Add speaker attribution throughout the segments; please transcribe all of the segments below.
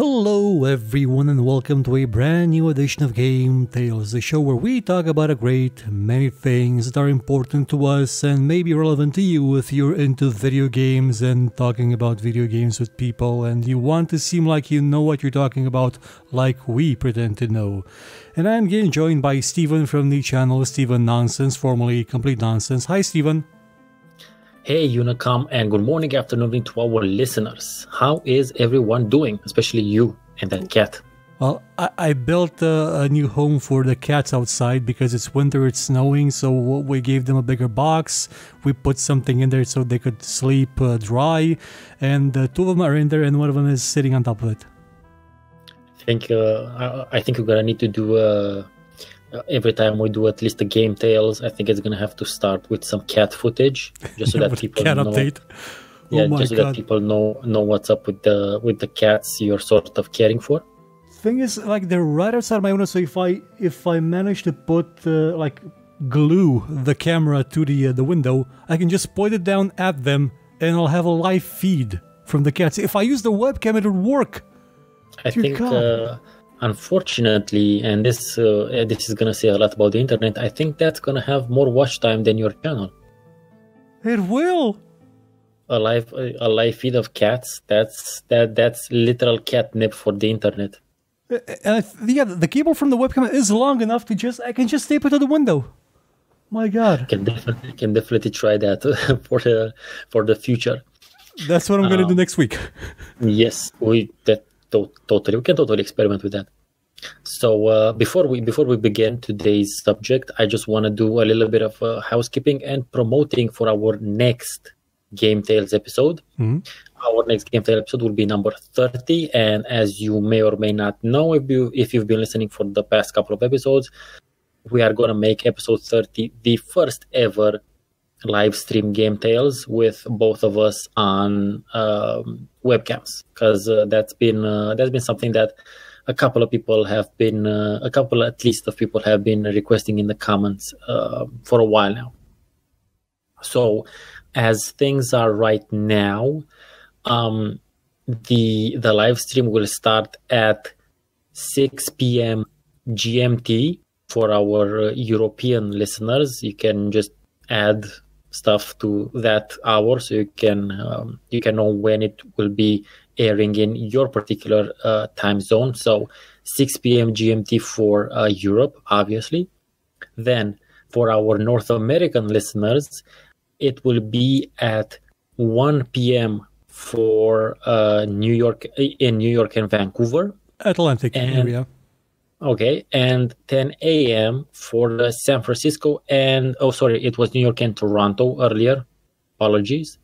Speaker 1: Hello everyone and welcome to a brand new edition of GameTales, the show where we talk about a great many things that are important to us and maybe relevant to you if you're into video games and talking about video games with people and you want to seem like you know what you're talking about like we pretend to know. And I'm getting joined by Stefan from the channel Stefan Nonsense, formerly Complete Nonsense. Hi Stefan.
Speaker 2: Hey Unicom, and good morning, afternoon to our listeners. How is everyone doing, especially you and that cat?
Speaker 1: Well, I built a new home for the cats outside because it's winter, it's snowing, so we gave them a bigger box. We put something in there so they could sleep dry, and two of them are in there and one of them is sitting on top of it.
Speaker 2: I think we're gonna need to do every time we do at least a GameTales, I think it's gonna have to start with some cat footage, just so that people
Speaker 1: cat
Speaker 2: know.
Speaker 1: Update.
Speaker 2: Yeah,
Speaker 1: oh
Speaker 2: just so that people know what's up with the cats you're sort of caring for.
Speaker 1: Thing is, like, they're right outside my window, so if I manage to put like glue the camera to the window, I can just point it down at them, and I'll have a live feed from the cats. If I use the webcam, it would work.
Speaker 2: I think. Unfortunately, and this is gonna say a lot about the internet, I think that's gonna have more watch time than your channel.
Speaker 1: It will.
Speaker 2: A live feed of cats. That's literal catnip for the internet.
Speaker 1: Yeah, the cable from the webcam is long enough to I can just tape it to the window. My God.
Speaker 2: Can definitely try that for the future.
Speaker 1: That's what I'm gonna do next week.
Speaker 2: Yes, we can totally experiment with that. So before we begin today's subject, I just want to do a little bit of housekeeping and promoting for our next GameTales episode.
Speaker 1: Mm-hmm.
Speaker 2: Our next GameTales episode will be number 30, and as you may or may not know, if you've been listening for the past couple of episodes, we are going to make episode 30 the first ever live stream GameTales with both of us on webcams, because that's been something that a couple at least of people have been requesting in the comments for a while now. So as things are right now, the live stream will start at 6 p.m. GMT for our European listeners. You can just add stuff to that hour so you can know when it will be airing in your particular time zone. So 6 p.m. GMT for Europe, obviously. Then for our North American listeners, it will be at 1 p.m. for New York and Vancouver.
Speaker 1: Atlantic area.
Speaker 2: Okay, and 10 a.m. for San Francisco and, it was New York and Toronto earlier. Apologies.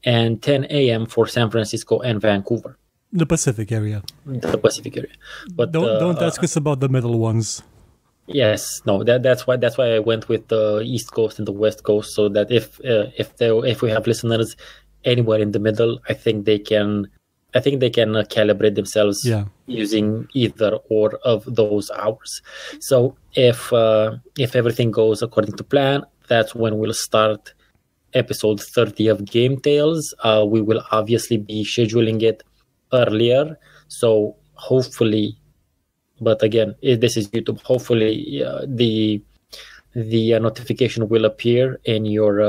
Speaker 2: And 10 a.m. for San Francisco and Vancouver.
Speaker 1: The Pacific area.
Speaker 2: But
Speaker 1: don't ask us about the middle ones.
Speaker 2: Yes, no, that's why I went with the East Coast and the West Coast, so that if we have listeners anywhere in the middle, I think they can calibrate themselves using either or of those hours. So if everything goes according to plan, that's when we'll start episode 30 of GameTales. We will obviously be scheduling it earlier, so hopefully, but again, this is YouTube, hopefully the notification will appear in your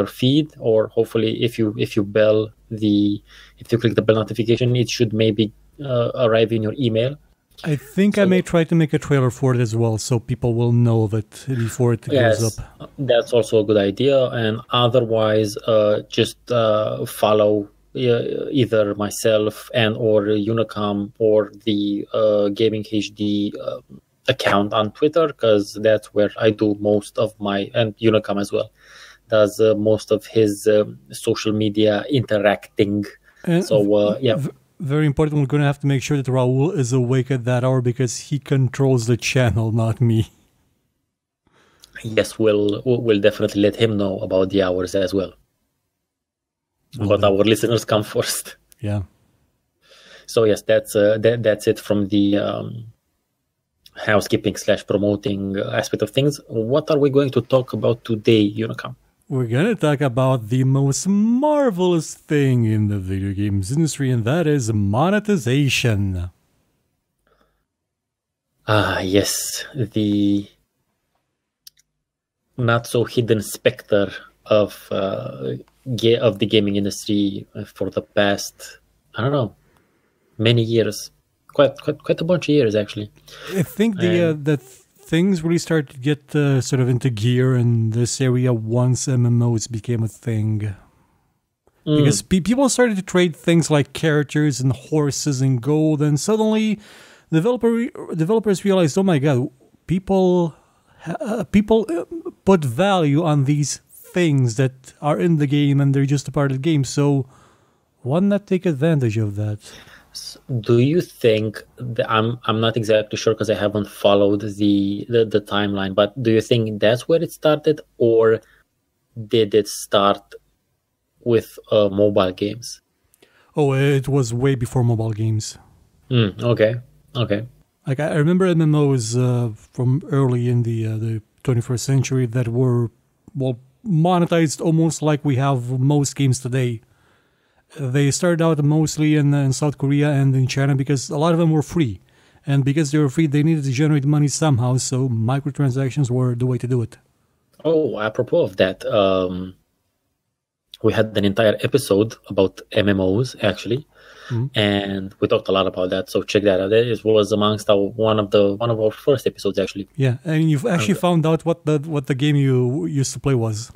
Speaker 2: feed, or hopefully if you click the bell notification, it should maybe arrive in your email.
Speaker 1: I think I may try to make a trailer for it as well, so people will know of it before it goes up.
Speaker 2: That's also a good idea. And otherwise, just follow either myself and or Unicom or the Gaming HD account on Twitter, because that's where I do most of and Unicom as well does most of his social media interacting. So
Speaker 1: very important, we're going to have to make sure that Raul is awake at that hour because he controls the channel, not me.
Speaker 2: Yes, we'll definitely let him know about the hours as well. But our listeners come first.
Speaker 1: Yeah.
Speaker 2: So yes, that's it from the housekeeping / promoting aspect of things. What are we going to talk about today, Unicom?
Speaker 1: We're gonna talk about the most marvelous thing in the video games industry, and that is monetization.
Speaker 2: Yes, the not so hidden specter of the gaming industry for the past, I don't know, many years, quite a bunch of years actually.
Speaker 1: I think the things really started to get sort of into gear in this area once MMOs became a thing. Because people started to trade things like characters and horses and gold, and suddenly developers realized, oh my god, people put value on these things that are in the game and they're just a part of the game, so why not take advantage of that?
Speaker 2: Do you think that I'm not exactly sure because I haven't followed the timeline, but do you think that's where it started, or did it start with mobile games?
Speaker 1: Oh, it was way before mobile games.
Speaker 2: Okay.
Speaker 1: Like I remember MMOs from early in the 21st century that were monetized almost like we have most games today. They started out mostly in South Korea and in China because a lot of them were free, and because they were free, they needed to generate money somehow. So microtransactions were the way to do it.
Speaker 2: Oh, apropos of that, we had an entire episode about MMOs actually. And we talked a lot about that, so check that out. It was amongst one of our first episodes, actually.
Speaker 1: Yeah, and you've actually found out what the game you used to play was.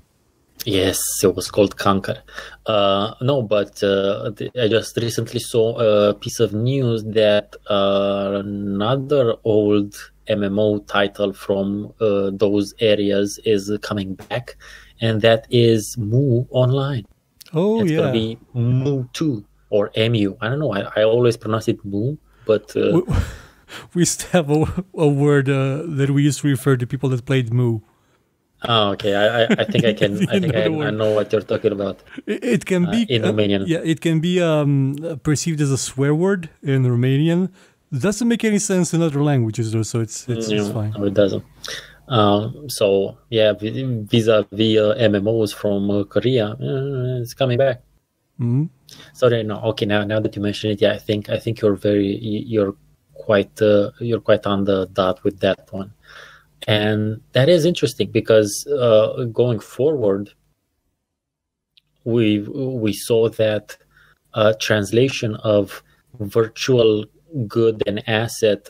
Speaker 2: Yes, it was called Conquer. No, but I just recently saw a piece of news that another old MMO title from those areas is coming back, and that is Mu Online.
Speaker 1: Oh,
Speaker 2: it's
Speaker 1: yeah.
Speaker 2: It's going to be Mu 2. Or MU. I don't know. I always pronounce it Mu, but...
Speaker 1: we used to have a word that we used to refer to people that played Mu.
Speaker 2: Oh, okay. I think I can... I know what you're talking about.
Speaker 1: It can be...
Speaker 2: in Romanian.
Speaker 1: Yeah, it can be perceived as a swear word in Romanian. It doesn't make any sense in other languages, though, so it's fine.
Speaker 2: No, it doesn't. So, yeah, vis-a-vis MMOs from Korea, it's coming back. Sorry, no. Okay, now that you mention it, yeah, I think you're quite on the dot with that one, and that is interesting because going forward, we saw that translation of virtual good and asset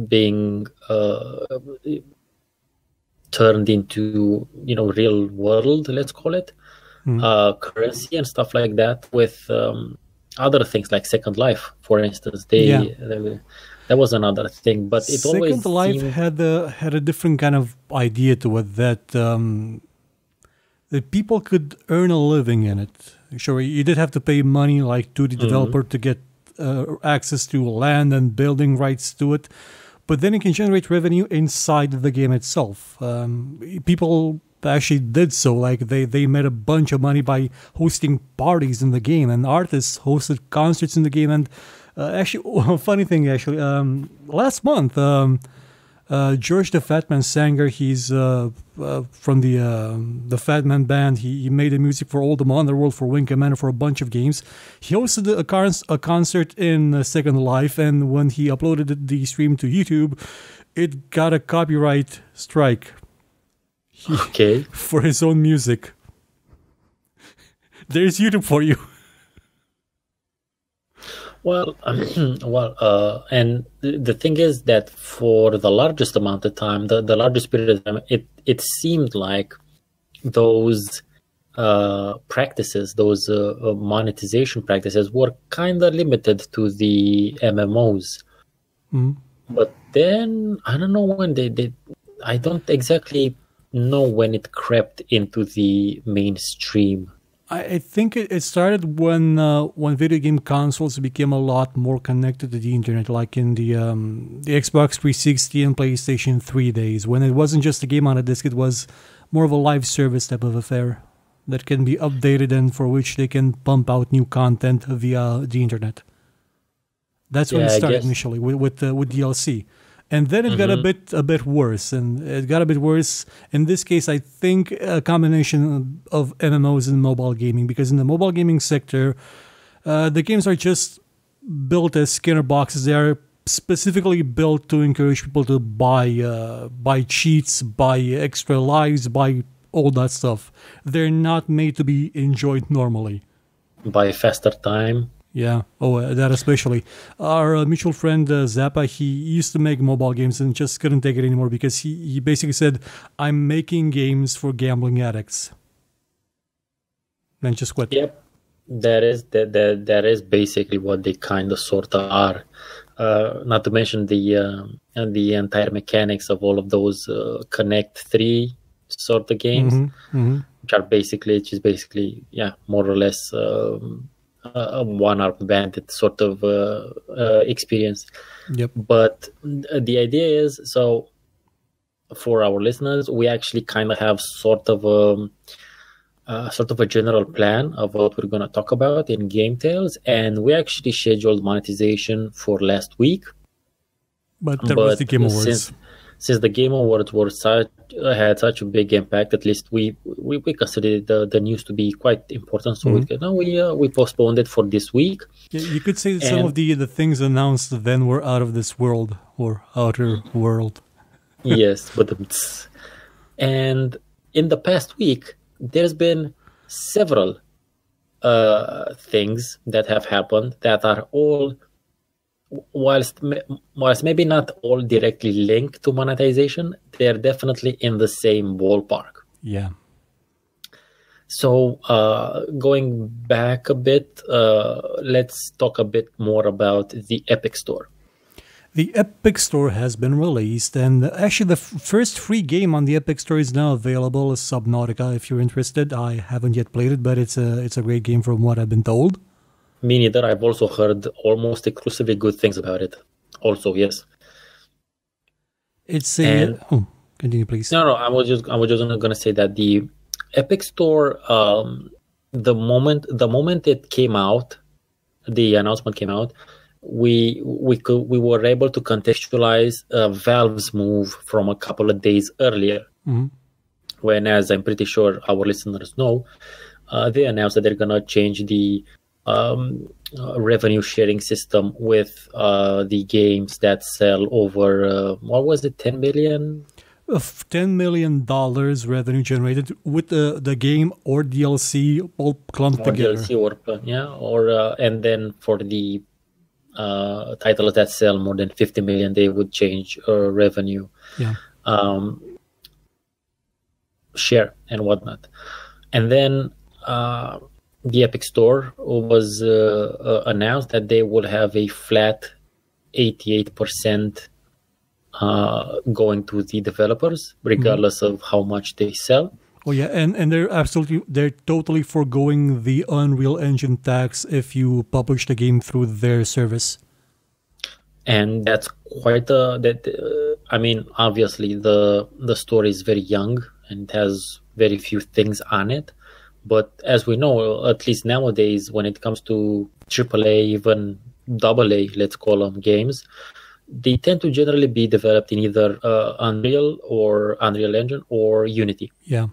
Speaker 2: being turned into real world, let's call it. Currency and stuff like that with other things like Second Life, for instance. That was another thing, but it always
Speaker 1: Second Life had a different kind of idea to it that people could earn a living in it. Sure, you did have to pay money like to the developer to get access to land and building rights to it, but then it can generate revenue inside the game itself. People actually did so. Like they made a bunch of money by hosting parties in the game, and artists hosted concerts in the game. And actually, funny thing, last month, George the Fat Man Sanger, he's from the Fat Man band. He made the music for All the Underworld, for Wing Commander, for a bunch of games. He hosted a concert in Second Life, and when he uploaded the stream to YouTube, it got a copyright strike.
Speaker 2: Okay.
Speaker 1: For his own music. There's YouTube for you.
Speaker 2: Well, and the thing is that for the largest amount of time, the largest period of time, it seemed like those practices, those monetization practices, were kind of limited to the MMOs. But then I don't know when they I don't exactly know when it crept into the mainstream.
Speaker 1: I think it started when video game consoles became a lot more connected to the internet, like in the Xbox 360 and PlayStation 3 days, when it wasn't just a game on a disc, it was more of a live service type of affair that can be updated and for which they can pump out new content via the internet. That's when it started initially with DLC. And then it got a bit worse, and it got a bit worse. In this case, I think a combination of MMOs and mobile gaming, because in the mobile gaming sector, the games are just built as Skinner boxes. They are specifically built to encourage people to buy cheats, buy extra lives, buy all that stuff. They're not made to be enjoyed normally.
Speaker 2: Buy faster time.
Speaker 1: Yeah, that especially. Our mutual friend Zappa, he used to make mobile games and just couldn't take it anymore because he basically said, I'm making games for gambling addicts. And just quit.
Speaker 2: Yep, that is basically what they kind of sort of are. Not to mention the entire mechanics of all of those Connect 3 sort of games, which are basically, more or less a one-armed bandit sort of experience.
Speaker 1: Yep.
Speaker 2: But the idea is, so for our listeners, we actually kind of have sort of a general plan of what we're going to talk about in GameTales, and we actually scheduled monetization for last week.
Speaker 1: But there was the Game Awards.
Speaker 2: Since the Game Awards had such a big impact, at least we considered the news to be quite important. So we postponed it for this week.
Speaker 1: Yeah, you could say that some of the things announced then were out of this world or outer world.
Speaker 2: Yes, and in the past week, there's been several things that have happened that are all, whilst maybe not all directly linked to monetization, they're definitely in the same ballpark.
Speaker 1: Yeah.
Speaker 2: So going back a bit, let's talk a bit more about the Epic Store.
Speaker 1: The Epic Store has been released, and actually the first free game on the Epic Store is now available, Subnautica, if you're interested. I haven't yet played it, but it's a great game from what I've been told.
Speaker 2: Me neither. I've also heard almost exclusively good things about it. Also, yes.
Speaker 1: It's a... continue, please.
Speaker 2: No, I was just going to say that the Epic Store, the moment it came out, the announcement came out, we were able to contextualize Valve's move from a couple of days earlier, when, as I'm pretty sure our listeners know, they announced that they're gonna change the revenue sharing system with the games that sell over what was it, 10 million?
Speaker 1: Of $10 million revenue generated with the game or DLC all clumped together.
Speaker 2: DLC and then for the titles that sell more than 50 million, they would change revenue share and whatnot. And then the Epic Store was announced that they would have a flat 88% going to the developers, regardless of how much they sell.
Speaker 1: Oh yeah, and they're totally foregoing the Unreal Engine tax if you publish the game through their service.
Speaker 2: And that's quite I mean, obviously the store is very young and has very few things on it. But as we know, at least nowadays, when it comes to AAA, even AA, let's call them, games, they tend to generally be developed in either Unreal or Unreal Engine or Unity.
Speaker 1: Yeah.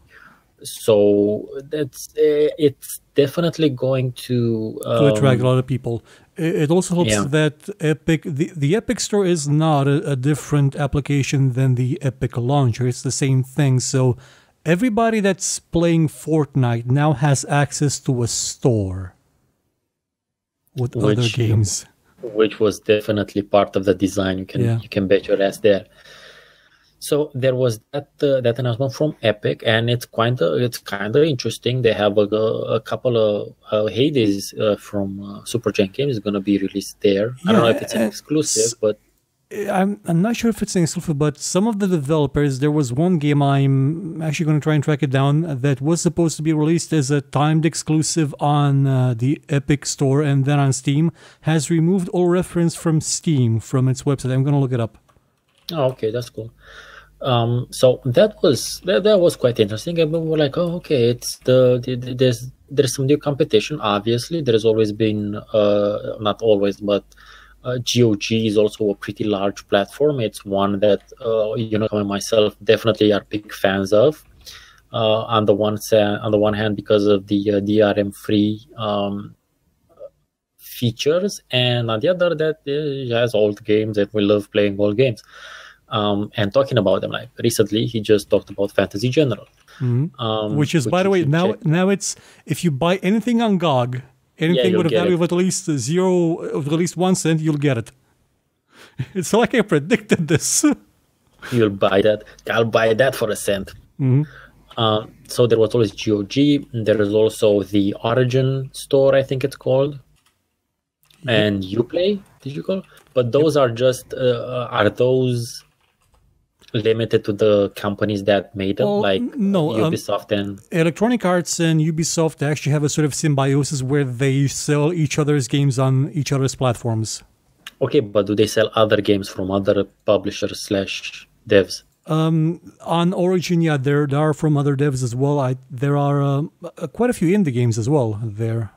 Speaker 2: So it's definitely going to
Speaker 1: attract a lot of people. It also helps that the Epic Store is not a different application than the Epic Launcher. It's the same thing. So everybody that's playing Fortnite now has access to a store with other games.
Speaker 2: Which was definitely part of the design. You can bet your ass there. So there was that announcement from Epic, and it's kind of interesting. They have a couple of Hades from Supergiant Games is going to be released there. I don't know if it's an exclusive, but
Speaker 1: I'm not sure if it's an exclusive. But some of the developers, there was one game I'm actually going to try and track it down that was supposed to be released as a timed exclusive on the Epic Store and then on Steam, has removed all reference from Steam from its website. I'm going to look it up.
Speaker 2: Oh, okay, that's cool. So that was quite interesting. And we were like, oh, okay, it's there's some new competition. Obviously, there's always been not always, but GOG is also a pretty large platform. It's one that Kami and myself definitely are big fans of. On the one hand, because of the DRM-free features, and on the other, that it has old games, and we love playing old games. And talking about them, like recently, he just talked about Fantasy General,
Speaker 1: which is, by the way, now it's if you buy anything on GOG. Anything with a value of at least 1 cent, you'll get it. It's like I predicted this.
Speaker 2: You'll buy that. I'll buy that for a cent. So there was always GOG. There is also the Origin store, I think it's called. And Uplay, did you call? But those are just, are those limited to the companies that made them, like Ubisoft and
Speaker 1: Electronic Arts and Ubisoft actually have a sort of symbiosis where they sell each other's games on each other's platforms.
Speaker 2: Okay, but do they sell other games from other publishers / devs?
Speaker 1: On Origin, yeah, there are from other devs as well. There are quite a few indie games as well there.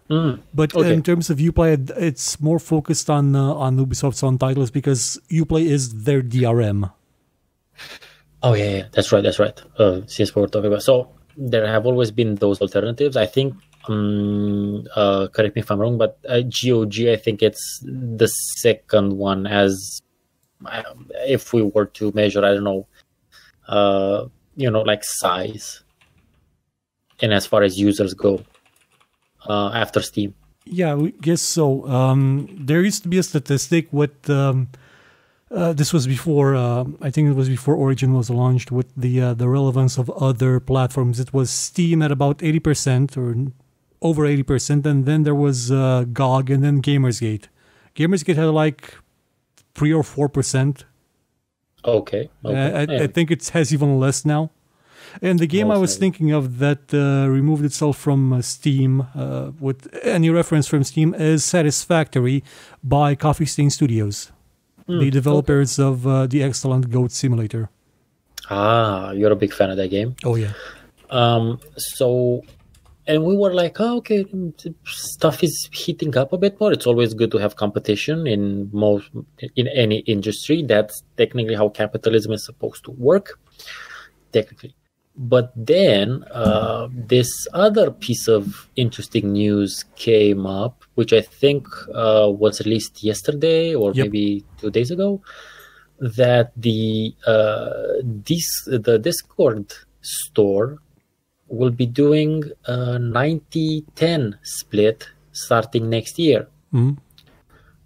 Speaker 1: But in terms of Uplay, it's more focused on Ubisoft's own titles because Uplay is their DRM.
Speaker 2: Oh yeah, that's right. Since we're talking about, so there have always been those alternatives. I think, correct me if I'm wrong, but GOG, I think it's the second one. As if we were to measure, I don't know, like size, and as far as users go, after Steam.
Speaker 1: Yeah, I guess so. There used to be a statistic with. This was before, I think it was before Origin was launched, with the relevance of other platforms. It was Steam at about 80% or over 80%, and then there was GOG and then Gamersgate. Gamersgate had like 3 or 4%.
Speaker 2: Okay.
Speaker 1: I think it has even less now. And the game I was thinking of that removed itself from Steam, with any reference from Steam, is Satisfactory by Coffee Stain Studios. The developers of the excellent Goat Simulator.
Speaker 2: You're a big fan of that game.
Speaker 1: Oh, yeah.
Speaker 2: And we were like, okay, stuff is heating up a bit more. It's always good to have competition in any industry. That's technically how capitalism is supposed to work, technically. But then this other piece of interesting news came up, which I think was released yesterday or maybe 2 days ago, that the Discord store will be doing a 90-10 split starting next year.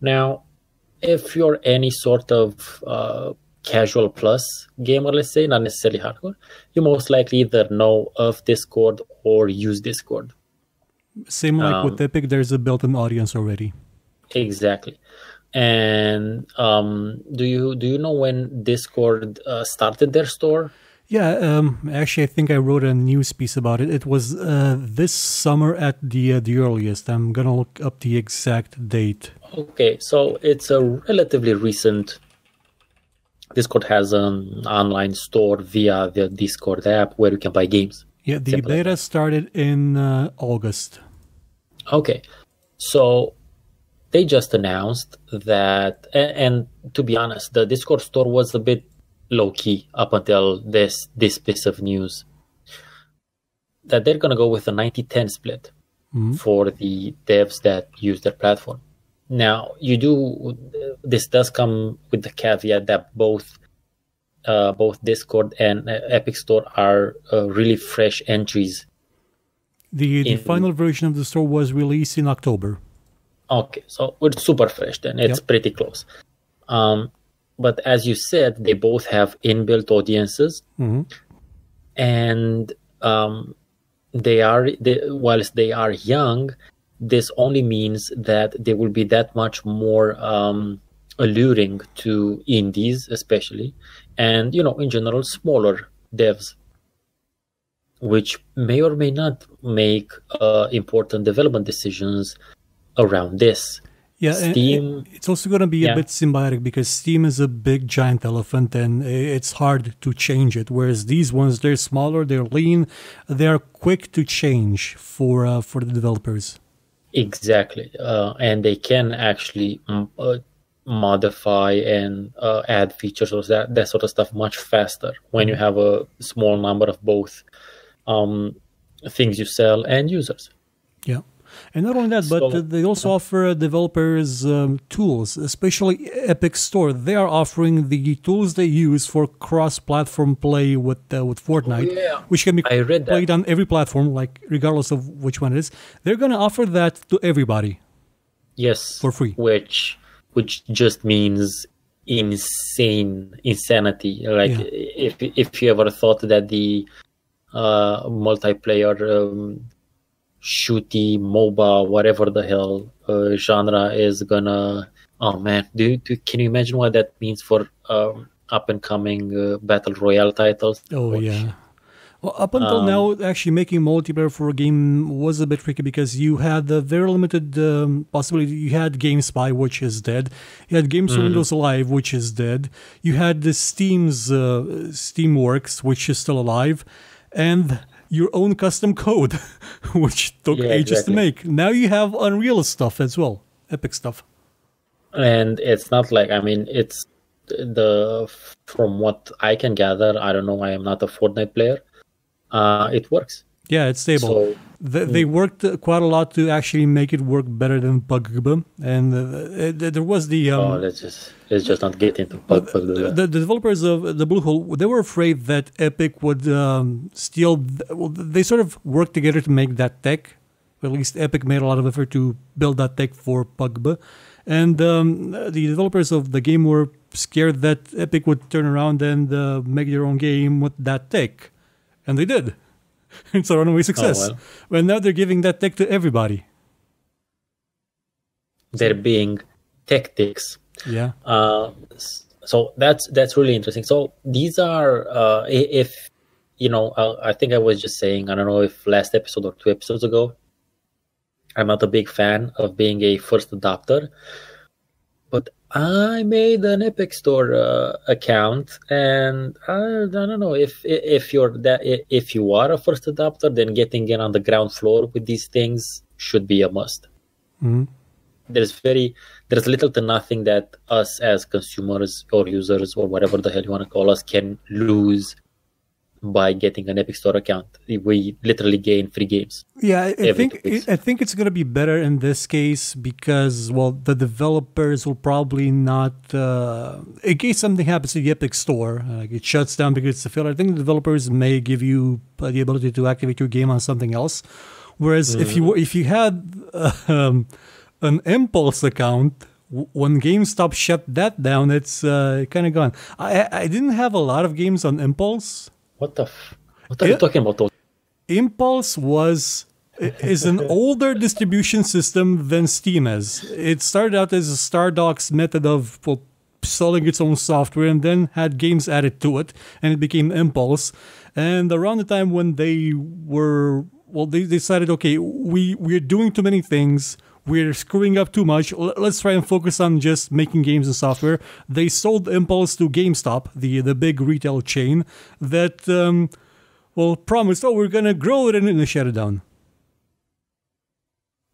Speaker 2: Now, if you're any sort of casual plus gamer, let's say, not necessarily hardcore, you most likely either know of Discord or use Discord.
Speaker 1: Same like with Epic, there's a built-in audience already.
Speaker 2: Exactly. And do you know when Discord started their store?
Speaker 1: Yeah, actually, I think I wrote a news piece about it. It was this summer at the earliest. I'm gonna look up the exact date.
Speaker 2: Okay, so it's a relatively recent. Discord has an online store via the Discord app where you can buy games.
Speaker 1: Yeah, the beta started in August.
Speaker 2: Okay, so they just announced that, and to be honest, the Discord store was a bit low-key up until this piece of news, that they're going to go with a 90-10 split for the devs that use their platform. Now, this does come with the caveat that both Discord and Epic Store are really fresh entries.
Speaker 1: The final version of the store was released in October.
Speaker 2: Okay, so it's super fresh then. It's pretty close. But as you said, they both have inbuilt audiences, and whilst they are young, this only means that they will be that much more alluring to indies, especially, and in general, smaller devs, which may or may not make important development decisions around this.
Speaker 1: Yeah,
Speaker 2: Steam.
Speaker 1: It's also going to be a bit symbiotic because Steam is a big giant elephant and it's hard to change it. Whereas these ones, they're smaller, they're lean, they're quick to change for the developers.
Speaker 2: Exactly, and they can actually modify and add features or that sort of stuff much faster when you have a small number of both things you sell and users.
Speaker 1: Yeah. And not only that, but they also offer developers tools, especially Epic Store. They are offering the tools they use for cross-platform play with Fortnite, which can be played on every platform, like regardless of which one it is. They're going to offer that to everybody.
Speaker 2: Yes,
Speaker 1: for free.
Speaker 2: Which just means insanity. Like if you ever thought that the multiplayer shooty MOBA, whatever the hell genre is gonna, oh man, can you imagine what that means for up and coming battle royale titles?
Speaker 1: Yeah. Well, up until now, actually making multiplayer for a game was a bit tricky because you had the very limited possibility. You had GameSpy, which is dead. You had Games for Windows Live, which is dead. You had the Steamworks, which is still alive, and your own custom code, which took ages to make. Now you have Unreal stuff as well, Epic stuff.
Speaker 2: And it's not like, I mean, it's from what I can gather, I don't know, I am not a Fortnite player. It works.
Speaker 1: Yeah, it's stable. So, they worked quite a lot to actually make it work better than PUBG, and there was the.
Speaker 2: Let's just not get into PUBG.
Speaker 1: The developers of the Blue Hole, they were afraid that Epic would steal. Well, they sort of worked together to make that tech. At least Epic made a lot of effort to build that tech for PUBG, and the developers of the game were scared that Epic would turn around and make their own game with that tech. And they did. It's a runaway success. Well, now they're giving that tech to everybody.
Speaker 2: They're being tactics.
Speaker 1: Yeah.
Speaker 2: So that's really interesting. So these are, if you know, I think I was just saying, I don't know if last episode or 2 episodes ago, I'm not a big fan of being a first adopter. But I made an Epic Store account, and I don't know if you are a first adopter, then getting in on the ground floor with these things should be a must.
Speaker 1: Mm-hmm.
Speaker 2: There's little to nothing that us as consumers or users or whatever the hell you want to call us can lose by getting an Epic Store account. We literally gain free games.
Speaker 1: Yeah, I think it's going to be better in this case because, well, the developers will probably not, in case something happens to the Epic Store, it shuts down because it's a failure. I think the developers may give you the ability to activate your game on something else. Whereas if you had an Impulse account, when GameStop shut that down, it's kind of gone. I didn't have a lot of games on Impulse.
Speaker 2: What are you talking about?
Speaker 1: Impulse is an older distribution system than Steam is. It started out as a Stardock's method of selling its own software and then had games added to it, and it became Impulse. And around the time when they decided, okay, we're doing too many things, we're screwing up too much, let's try and focus on just making games and software. They sold Impulse to GameStop, the big retail chain, that promised, we're going to grow it, and then they shut it down.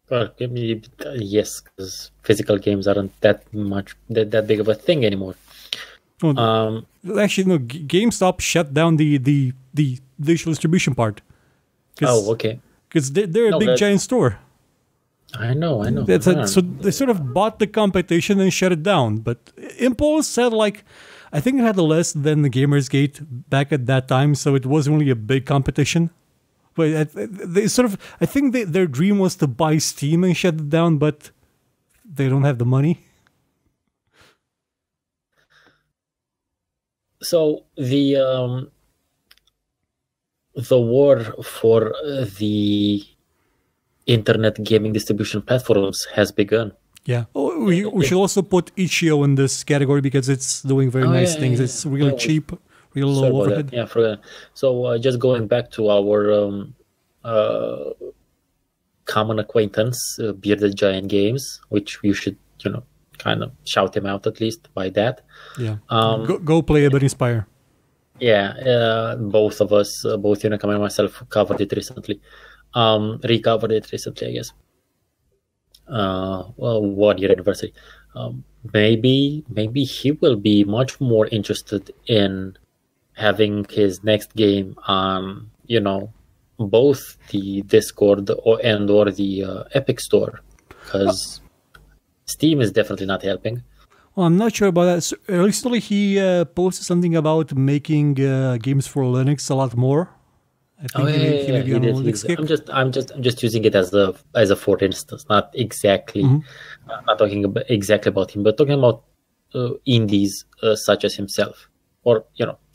Speaker 2: Well, yes, because physical games aren't that big of a thing anymore.
Speaker 1: Actually, no, GameStop shut down the digital distribution part.
Speaker 2: Okay.
Speaker 1: Because they're a big giant store.
Speaker 2: I know.
Speaker 1: So they sort of bought the competition and shut it down. But Impulse said, I think it had less than the Gamersgate back at that time, so it wasn't really a big competition. But I think their dream was to buy Steam and shut it down, but they don't have the money.
Speaker 2: So the war for the internet gaming distribution platforms has begun.
Speaker 1: Yeah. We should also put Itch.io in this category because it's doing very nice things. Yeah. It's really cheap, real low overhead.
Speaker 2: Yeah, forget. So just going back to our common acquaintance, Bearded Giant Games, which you should, kind of shout him out at least by that.
Speaker 1: Yeah. Go play a bit Inspire.
Speaker 2: Yeah. Both of us, both Unicam and myself, recovered it recently, I guess. 1 year anniversary. Maybe he will be much more interested in having his next game on, both the Discord or the Epic Store, because Steam is definitely not helping.
Speaker 1: Well, I'm not sure about that. So, recently, he posted something about making games for Linux a lot more. I think he made the analytics kick.
Speaker 2: I'm just using it as a for instance, not exactly. Not talking exactly about him, but talking about indies such as himself, or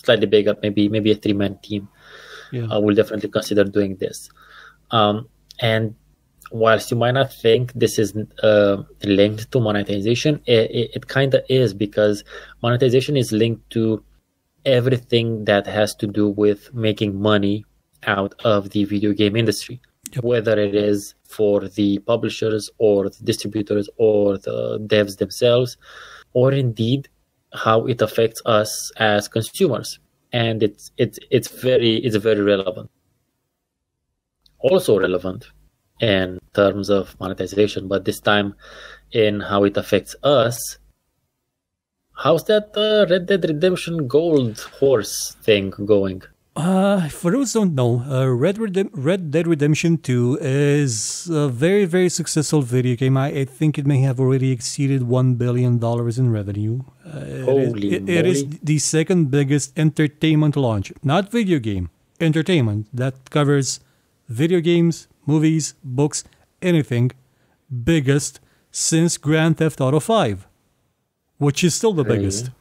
Speaker 2: slightly bigger, maybe a 3-man team.
Speaker 1: Yeah.
Speaker 2: I will definitely consider doing this. And whilst you might not think this is linked to monetization, it kind of is, because monetization is linked to everything that has to do with making money out of the video game industry.
Speaker 1: Yep.
Speaker 2: Whether it is for the publishers or the distributors or the devs themselves, or indeed how it affects us as consumers. And it's very relevant. Also relevant in terms of monetization, but this time in how it affects us. How's that Red Dead Redemption Gold horse thing going?
Speaker 1: For those who don't know, Red Dead Redemption 2 is a very, very successful video game. I think it may have already exceeded $1 billion in revenue. It is the second biggest entertainment launch. Not video game, entertainment. That covers video games, movies, books, anything. Biggest since Grand Theft Auto 5, which is still the biggest.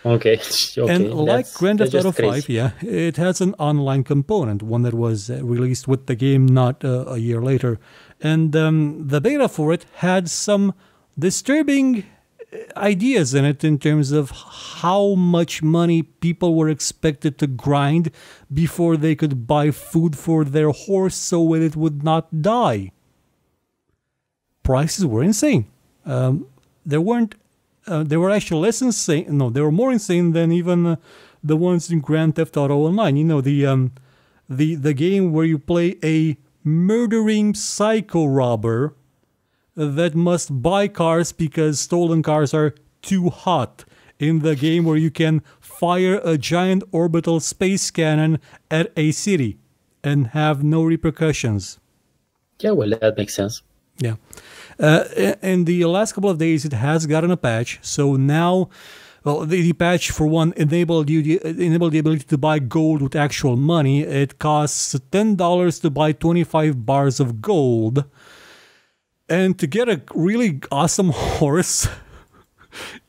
Speaker 2: Okay.
Speaker 1: And like Grand Theft Auto 5, it has an online component, one that was released with the game not a year later. And the beta for it had some disturbing ideas in it in terms of how much money people were expected to grind before they could buy food for their horse so it would not die. Prices were insane. They were actually less insane. No, they were more insane than even the ones in Grand Theft Auto Online. The game where you play a murdering psycho robber that must buy cars because stolen cars are too hot. In the game where you can fire a giant orbital space cannon at a city and have no repercussions.
Speaker 2: Yeah, well, that makes sense.
Speaker 1: Yeah. In the last couple of days, it has gotten a patch. So now, well, the patch, for one, enabled the ability to buy gold with actual money. It costs $10 to buy 25 bars of gold. And to get a really awesome horse,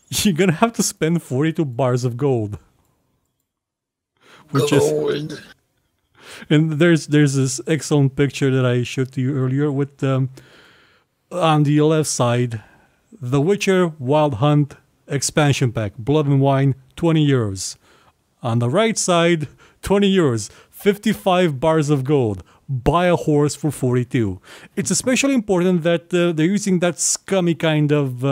Speaker 1: you're going to have to spend 42 bars of gold.
Speaker 2: Gold.
Speaker 1: And there's this excellent picture that I showed to you earlier with... on the left side, The Witcher Wild Hunt expansion pack, Blood and Wine, 20 euros. On the right side, 20 euros, 55 bars of gold. Buy a horse for 42. It's especially important that they're using that scummy kind of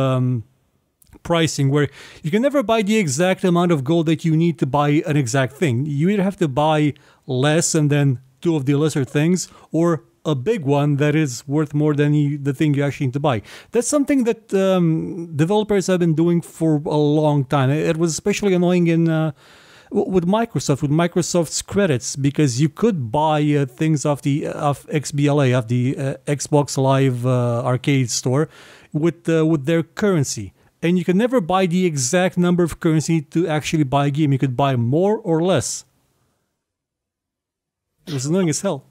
Speaker 1: pricing where you can never buy the exact amount of gold that you need to buy an exact thing. You either have to buy less and then two of the lesser things, or a big one that is worth more than the thing you actually need to buy. That's something that developers have been doing for a long time. It was especially annoying with Microsoft's credits, because you could buy things off XBLA, of the Xbox Live Arcade store, with their currency. And you can never buy the exact number of currency to actually buy a game. You could buy more or less. It was annoying as hell.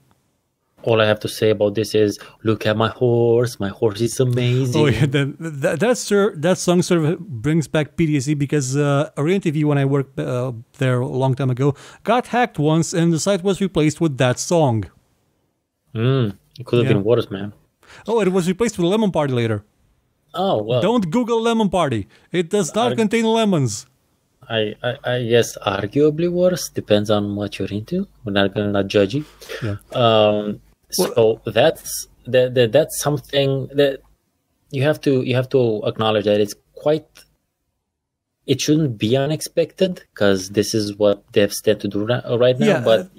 Speaker 2: All I have to say about this is, look at my horse. My horse is amazing.
Speaker 1: Oh yeah, that song sort of brings back PTSD, because Arena TV, when I worked there a long time ago, got hacked once, and the site was replaced with that song.
Speaker 2: It could have been worse, man.
Speaker 1: Oh, it was replaced with Lemon Party later.
Speaker 2: Oh, well.
Speaker 1: Don't Google Lemon Party. It does not contain lemons.
Speaker 2: I guess arguably worse. Depends on what you're into. We're not gonna judge you.
Speaker 1: Yeah.
Speaker 2: So that's something that you have to acknowledge, that it shouldn't be unexpected, because this is what devs tend to do right now.
Speaker 1: Yeah,
Speaker 2: but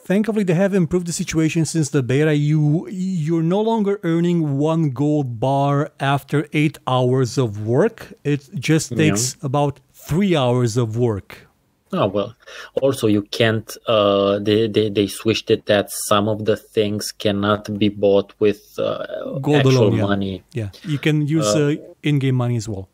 Speaker 1: Thankfully, they have improved the situation since the beta. You're no longer earning 1 gold bar after 8 hours of work. It just takes about 3 hours of work.
Speaker 2: Oh, well, also you can't, they switched it that some of the things cannot be bought with
Speaker 1: Gold
Speaker 2: actual
Speaker 1: alone,
Speaker 2: money.
Speaker 1: Yeah, you can use in-game money as well.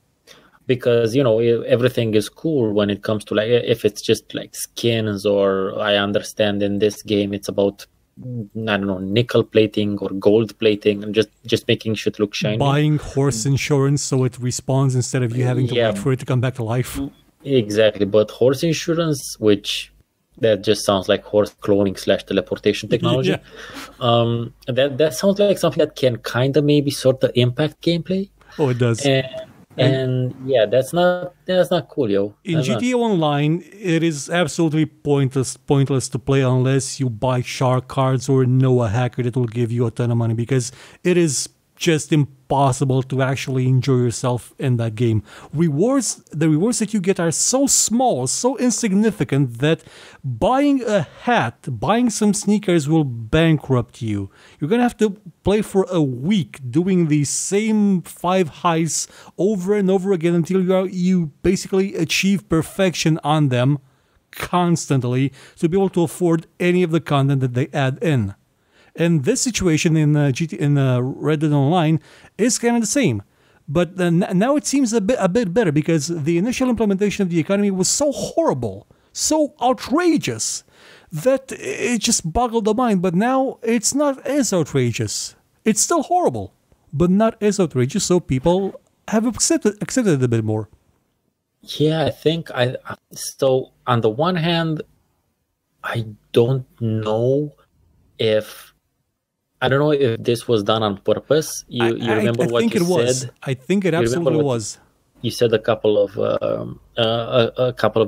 Speaker 2: Because, you know, everything is cool when it comes to, like, if it's just like skins, or I understand in this game it's about, I don't know, nickel plating or gold plating and just making shit look shiny.
Speaker 1: Buying horse insurance so it respawns instead of you having to wait for it to come back to life.
Speaker 2: Exactly, but horse insurance, which that just sounds like horse cloning / teleportation technology. That sounds like something that can kind of maybe sort of impact gameplay.
Speaker 1: Oh, it does.
Speaker 2: And yeah, that's not cool, yo.
Speaker 1: In GTA Online, it is absolutely pointless to play unless you buy shark cards or know a hacker that will give you a ton of money, because it is just impossible to actually enjoy yourself in that game. The rewards that you get are so small, so insignificant that buying a hat, buying some sneakers will bankrupt you. You're gonna have to play for a week doing the same 5 heists over and over again until you basically achieve perfection on them constantly to be able to afford any of the content that they add in. And this situation in Red Dead Online is kind of the same. But now it seems a bit better, because the initial implementation of the economy was so horrible, so outrageous, that it just boggled the mind. But now it's not as outrageous. It's still horrible, but not as outrageous, so people have accepted it a bit more.
Speaker 2: Yeah, I think so on the one hand, I don't know if this was done on purpose. You remember what you said?
Speaker 1: I think it absolutely was.
Speaker 2: You said a couple of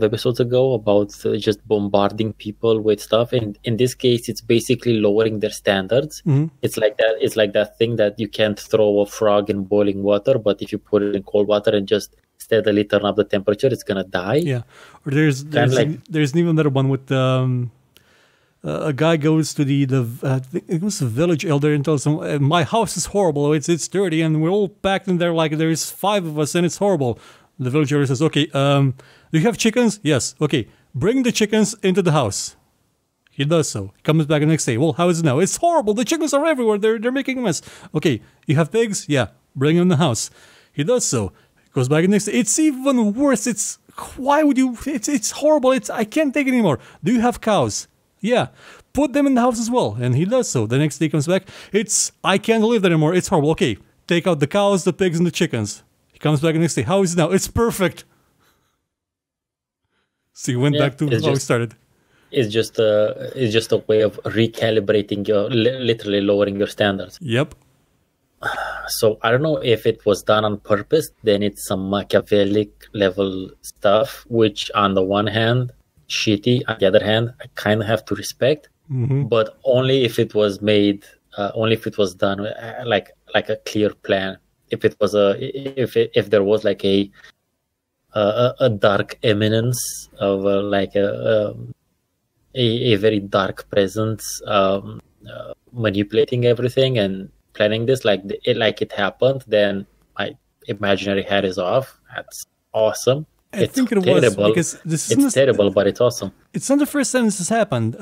Speaker 2: episodes ago about just bombarding people with stuff. And in this case, it's basically lowering their standards.
Speaker 1: Mm-hmm.
Speaker 2: It's like that. It's like that thing that you can't throw a frog in boiling water, but if you put it in cold water and just steadily turn up the temperature, it's gonna die.
Speaker 1: Yeah. Or there's even another one with a guy goes to it was a village elder and tells him, my house is horrible, it's dirty, and we're all packed in there like there's 5 of us and it's horrible. The village elder says, okay, do you have chickens? Yes. Okay, bring the chickens into the house. He does so. He comes back the next day. Well, how is it now? It's horrible. The chickens are everywhere. They're making a mess. Okay, you have pigs? Yeah, bring them in the house. He does so. He goes back the next day. It's even worse. It's horrible. I can't take it anymore. Do you have cows? Yeah, put them in the house as well. And he does so. The next day he comes back. I can't live there anymore. It's horrible. Okay, take out the cows, the pigs, and the chickens. He comes back the next day. How is it now? It's perfect. So he went back to how he started.
Speaker 2: It's just a way of recalibrating literally lowering your standards.
Speaker 1: Yep.
Speaker 2: So I don't know if it was done on purpose. Then it's some Machiavellic level stuff, which on the one hand, shitty. On the other hand, I kind of have to respect, but only if it was made, only if it was done like a clear plan. If it was if there was like a dark eminence of like a very dark presence manipulating everything and planning this like it happened, then my imaginary hat is off. That's awesome.
Speaker 1: I think it was because
Speaker 2: it's terrible, but it's awesome.
Speaker 1: It's not the first time this has happened.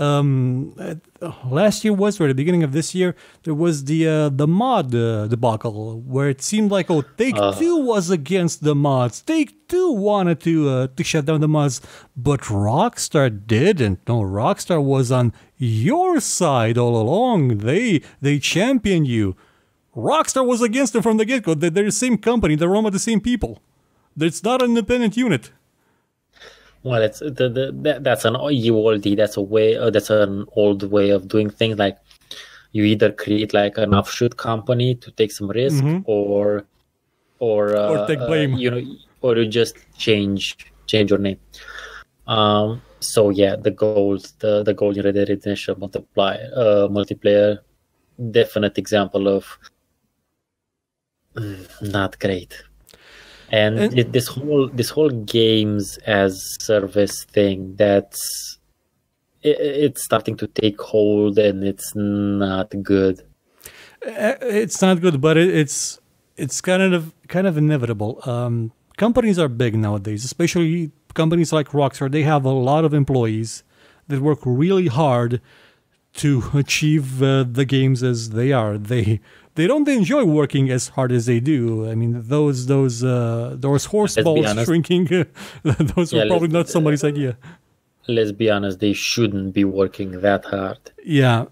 Speaker 1: Last year or the beginning of this year, there was the mod debacle where it seemed like Take-Two was against the mods. Take-Two wanted to shut down the mods, but Rockstar didn't. No, Rockstar was on your side all along. They championed you. Rockstar was against them from the get-go. They're the same company. They're run by the same people. It's not an independent unit.
Speaker 2: Well, that's an oldie. That's an old way of doing things. Like you either create like an offshoot company to take some risk, or
Speaker 1: take blame.
Speaker 2: Or you just change your name. So yeah, the gold in Red Dead Redemption multiplayer, definite example of not great. And this whole games as service thing, it's starting to take hold, and it's not good.
Speaker 1: It's not good, but it's kind of inevitable. Companies are big nowadays, especially companies like Rockstar. They have a lot of employees that work really hard to achieve the games as they are. They don't enjoy working as hard as they do. I mean, those horse balls shrinking, those were probably not somebody's idea.
Speaker 2: Let's be honest, they shouldn't be working that hard.
Speaker 1: Yeah,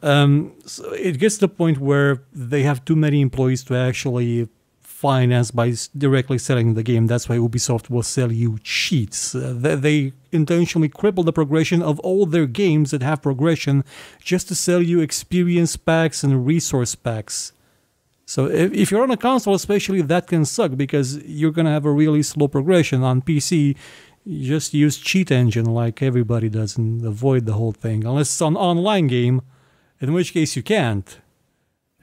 Speaker 1: so it gets to the point where they have too many employees to actually finance by directly selling the game. That's why Ubisoft will sell you cheats. They intentionally cripple the progression of all their games that have progression just to sell you experience packs and resource packs. So if you're on a console especially, that can suck because you're going to have a really slow progression. On PC, you just use cheat engine like everybody does and avoid the whole thing. Unless it's an online game, in which case you can't.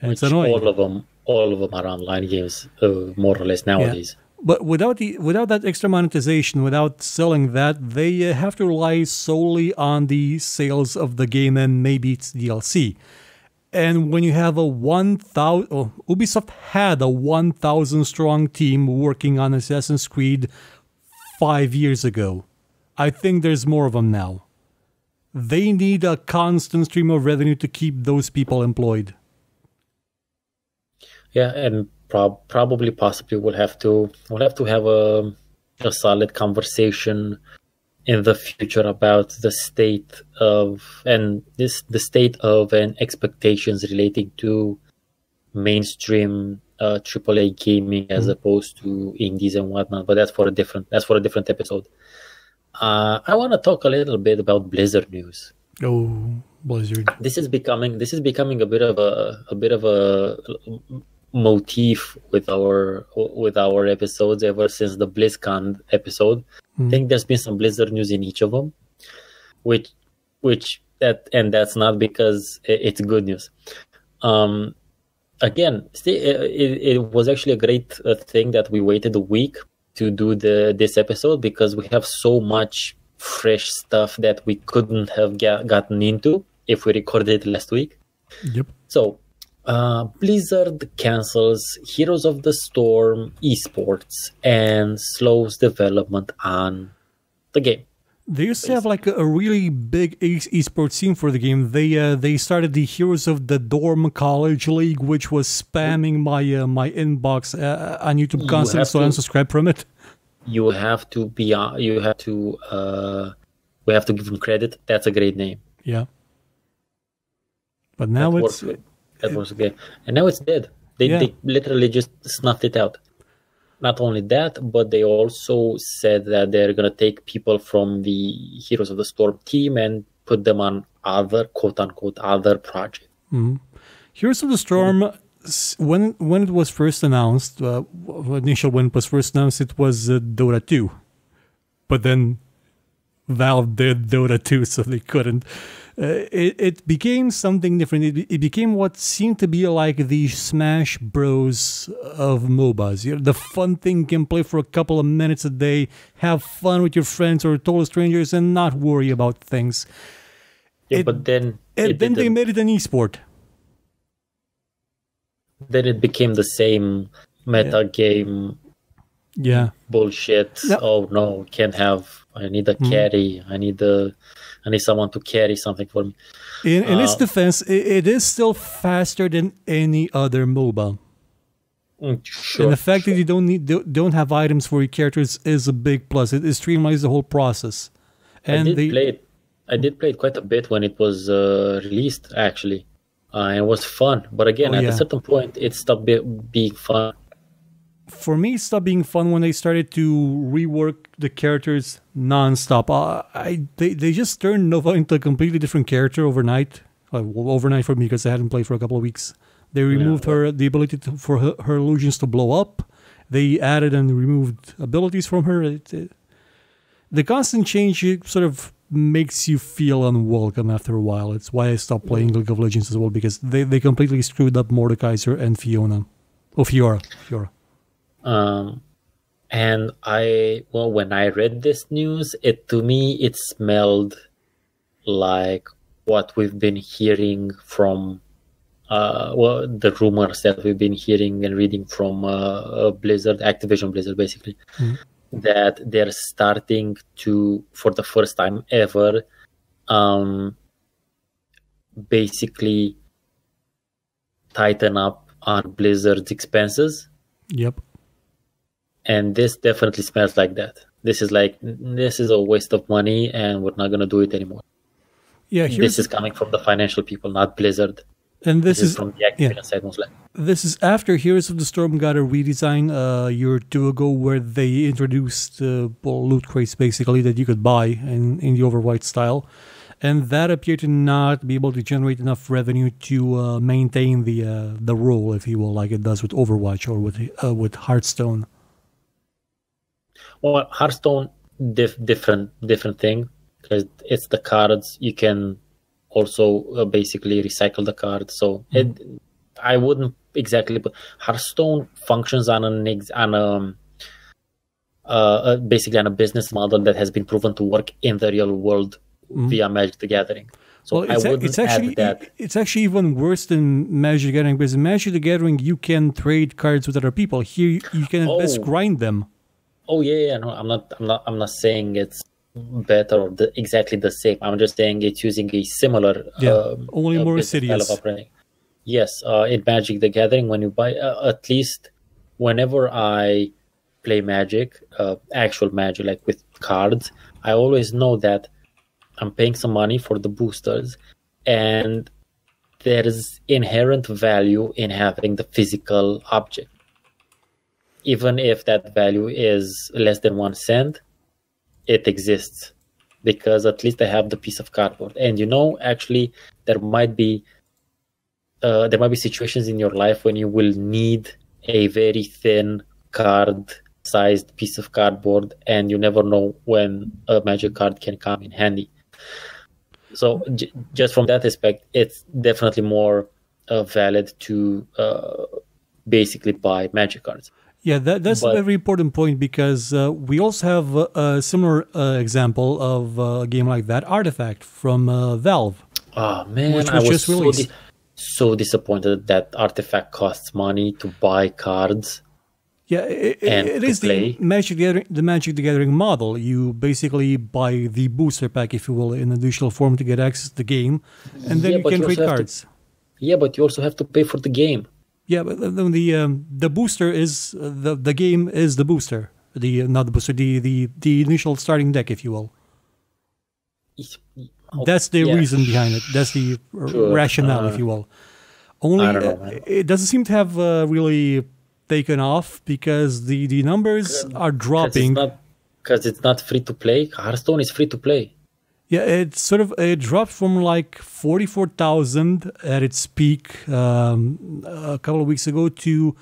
Speaker 1: And it's annoying.
Speaker 2: All of them are online games, more or less nowadays.
Speaker 1: Yeah. But without that extra monetization, without selling that, they have to rely solely on the sales of the game and maybe its DLC. And when you have Ubisoft had a 1,000 strong team working on Assassin's Creed 5 years ago. I think there's more of them now. They need a constant stream of revenue to keep those people employed.
Speaker 2: Yeah, and possibly we'll have to have a solid conversation in the future about the state of and expectations relating to mainstream AAA gaming as opposed to indies and whatnot. But that's for a different episode. I want to talk a little bit about Blizzard news.
Speaker 1: Oh, Blizzard!
Speaker 2: This is becoming a bit of a motif with our episodes ever since the BlizzCon episode. I think there's been some Blizzard news in each of them, that's not because it's good news. Again, it was actually a great thing that we waited a week to do this episode because we have so much fresh stuff that we couldn't have gotten into if we recorded it last week.
Speaker 1: Yep.
Speaker 2: So, Blizzard cancels Heroes of the Storm esports and slows development on the game.
Speaker 1: They used to have like a really big esports scene for the game. They started the Heroes of the Dorm College League, which was spamming my inbox on YouTube constantly, so I unsubscribed from it.
Speaker 2: We have to give them credit. That's a great name.
Speaker 1: Yeah. But now
Speaker 2: that was good. And now it's dead. They literally just snuffed it out. Not only that, but they also said that they're going to take people from the Heroes of the Storm team and put them on other, quote-unquote, other projects.
Speaker 1: Mm-hmm. Heroes of the Storm, when it was first announced, when it was first announced, it was Dota 2. But then Valve did Dota 2, so they couldn't. It became something different. It became what seemed to be like the Smash Bros of MOBAs. You know, the fun thing you can play for a couple of minutes a day, have fun with your friends or total strangers, and not worry about things.
Speaker 2: Yeah, but then
Speaker 1: they made it an esport.
Speaker 2: Then it became the same meta game.
Speaker 1: Yeah.
Speaker 2: Bullshit. No. Oh no, can't have. I need a carry. I need someone to carry something for me. In
Speaker 1: its defense, it is still faster than any other MOBA.
Speaker 2: Sure,
Speaker 1: and the fact that you don't have items for your characters is a big plus. It streamlines the whole process. And
Speaker 2: I did play it quite a bit when it was released, actually. It was fun. But again, at a certain point, it stopped being fun.
Speaker 1: For me, it stopped being fun when they started to rework the characters non-stop. They just turned Nova into a completely different character overnight. Overnight for me, because I hadn't played for a couple of weeks. They removed the ability for her illusions to blow up. They added and removed abilities from her. The constant change sort of makes you feel unwelcome after a while. It's why I stopped playing League of Legends as well, because they completely screwed up Mordekaiser and Fiora.
Speaker 2: And when I read this news, it smelled like what we've been hearing from the rumors that we've been hearing and reading from Blizzard, Activision Blizzard, basically, that they're starting to, for the first time ever, basically tighten up on Blizzard's expenses.
Speaker 1: Yep.
Speaker 2: And this definitely smells like that. This is a waste of money, and we're not going to do it anymore.
Speaker 1: Yeah,
Speaker 2: this is coming from the financial people, not Blizzard.
Speaker 1: And this is
Speaker 2: from the Activision side, most likely.
Speaker 1: This is after Heroes of the Storm got a redesign a year or two ago, where they introduced loot crates, basically, that you could buy in the Overwatch style. And that appeared to not be able to generate enough revenue to maintain the role, if you will, like it does with Overwatch or with Hearthstone.
Speaker 2: Well, Hearthstone, different thing, because it's the cards. You can also basically recycle the cards. So I wouldn't exactly put Hearthstone functions on basically on a business model that has been proven to work in the real world via Magic the Gathering. So
Speaker 1: well,
Speaker 2: I wouldn't add that.
Speaker 1: It's actually even worse than Magic the Gathering, because in Magic the Gathering you can trade cards with other people. Here you can at best grind them.
Speaker 2: Oh yeah, no, I'm not saying it's better or exactly the same. I'm just saying it's using a similar
Speaker 1: only more insidious.
Speaker 2: Yes, in Magic the Gathering, when you buy at least whenever I play Magic, actual Magic, like with cards, I always know that I'm paying some money for the boosters, and there is inherent value in having the physical object. Even if that value is less than 1 cent, it exists because at least I have the piece of cardboard. And actually, there might be situations in your life when you will need a very thin card-sized piece of cardboard, and you never know when a Magic card can come in handy. So just from that aspect, it's definitely more valid to basically buy Magic cards.
Speaker 1: Yeah, that's a very important point, because we also have a similar example of a game like that, Artifact from Valve.
Speaker 2: Oh man, I was so disappointed that Artifact costs money to buy cards.
Speaker 1: Yeah, it is the Magic the Gathering model. You basically buy the booster pack, if you will, in additional form to get access to the game, and then you can trade cards.
Speaker 2: But you also have to pay for the game.
Speaker 1: Yeah, but the booster is the game is the booster. Not the booster, the initial starting deck, if you will. That's the reason behind it. That's the rationale, if you will. Only
Speaker 2: I don't know, man.
Speaker 1: It doesn't seem to have really taken off, because the numbers are dropping.
Speaker 2: Because it's not free to play. Hearthstone is free to play.
Speaker 1: Yeah, it dropped from like 44,000 at its peak a couple of weeks ago to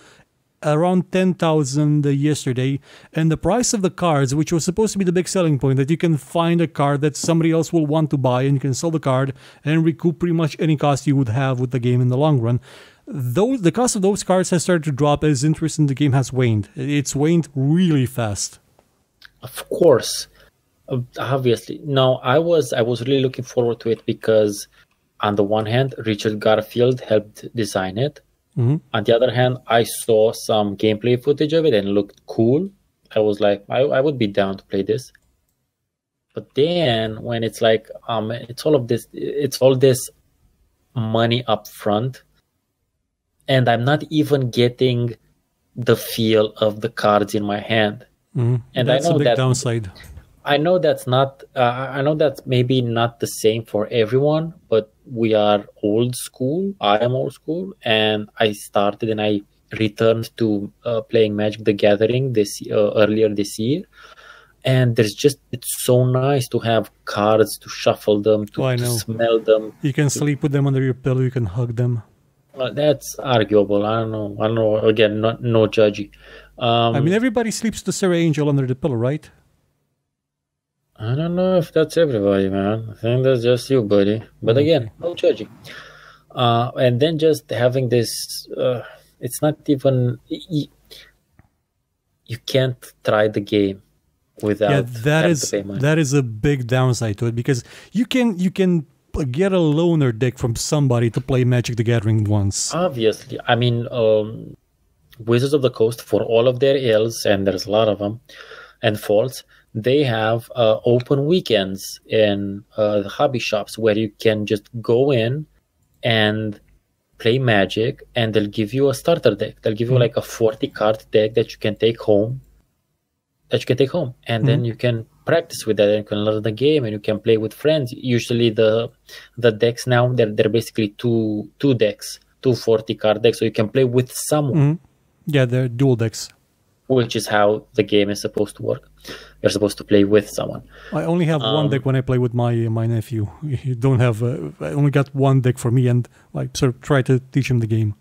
Speaker 1: around 10,000 yesterday. And the price of the cards, which was supposed to be the big selling point, that you can find a card that somebody else will want to buy and you can sell the card and recoup pretty much any cost you would have with the game in the long run. The cost of those cards has started to drop as interest in the game has waned. It's waned really fast.
Speaker 2: Of course. Obviously. No, I was really looking forward to it because on the one hand, Richard Garfield helped design it. On the other hand, I saw some gameplay footage of it and it looked cool. I was like, I would be down to play this. But then when it's like, it's all this money up front, and I'm not even getting the feel of the cards in my hand.
Speaker 1: And that's a big downside.
Speaker 2: I know that's not. I know that's maybe not the same for everyone, but we are old school. I am old school, and I started and I returned to playing Magic the Gathering earlier this year. And it's so nice to have cards, to shuffle them, to smell them.
Speaker 1: You can sleep with them under your pillow. You can hug them.
Speaker 2: That's arguable. I don't know. Again, no judgy.
Speaker 1: I mean, everybody sleeps the Sarah Angel under the pillow, right?
Speaker 2: I don't know if that's everybody, man. I think that's just you, buddy. But again, no judging. And then just having this, it's not even, you can't try the game without having to pay money.
Speaker 1: That is a big downside to it, because you can get a loaner deck from somebody to play Magic the Gathering once.
Speaker 2: Obviously. I mean, Wizards of the Coast, for all of their ills, and there's a lot of them, and faults, they have open weekends in the hobby shops where you can just go in and play Magic, and they'll give you a starter deck. They'll give you like a 40-card deck that you can take home. And then you can practice with that, and you can learn the game, and you can play with friends. Usually the decks now, they're basically two decks, 40-card decks, so you can play with someone.
Speaker 1: Yeah, they're dual decks.
Speaker 2: Which is how the game is supposed to work. You're supposed to play with someone.
Speaker 1: I only have one deck when I play with my nephew. You don't have. I only got one deck for me, and I sort of try to teach him the game.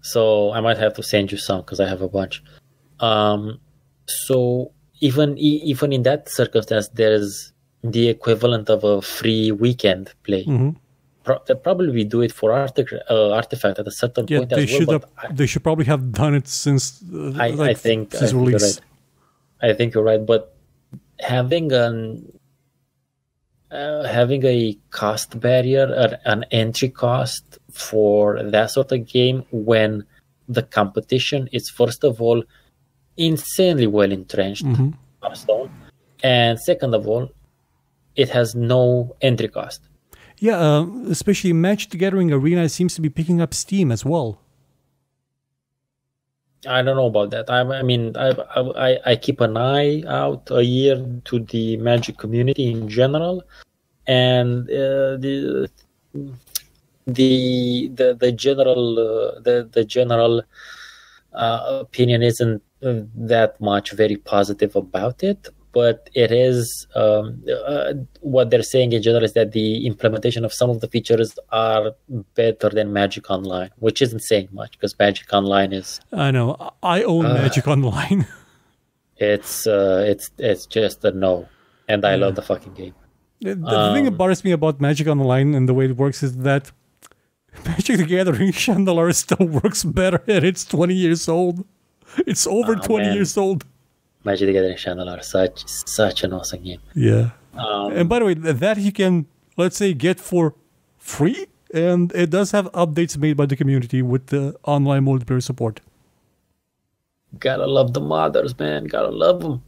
Speaker 2: So I might have to send you some because I have a bunch. So even in that circumstance, there's the equivalent of a free weekend play. They'll probably do it for Artifact at a certain point as well.
Speaker 1: They should probably have done it since
Speaker 2: I think
Speaker 1: release.
Speaker 2: I think you're right, but having a cost barrier, an entry cost for that sort of game when the competition is, first of all, insanely well entrenched, and second of all, it has no entry cost.
Speaker 1: Yeah, especially Magic the Gathering Arena seems to be picking up steam as well.
Speaker 2: I don't know about that. I mean, I keep an eye out a year to the Magic community in general, and the general opinion isn't that much very positive about it. But it is what they're saying in general is that the implementation of some of the features are better than Magic Online, which isn't saying much because Magic Online is.
Speaker 1: I know. I own Magic Online.
Speaker 2: It's just a no, and I love the fucking game.
Speaker 1: The thing that bothers me about Magic Online and the way it works is that Magic the Gathering Chandelier still works better, and it's 20 years old. It's over 20 years old.
Speaker 2: Magic the Gathering Chandelier, such an awesome game.
Speaker 1: Yeah. And by the way, that you can, let's say, get for free, and it does have updates made by the community with the online multiplayer support.
Speaker 2: Gotta love the modders, man. Gotta love them.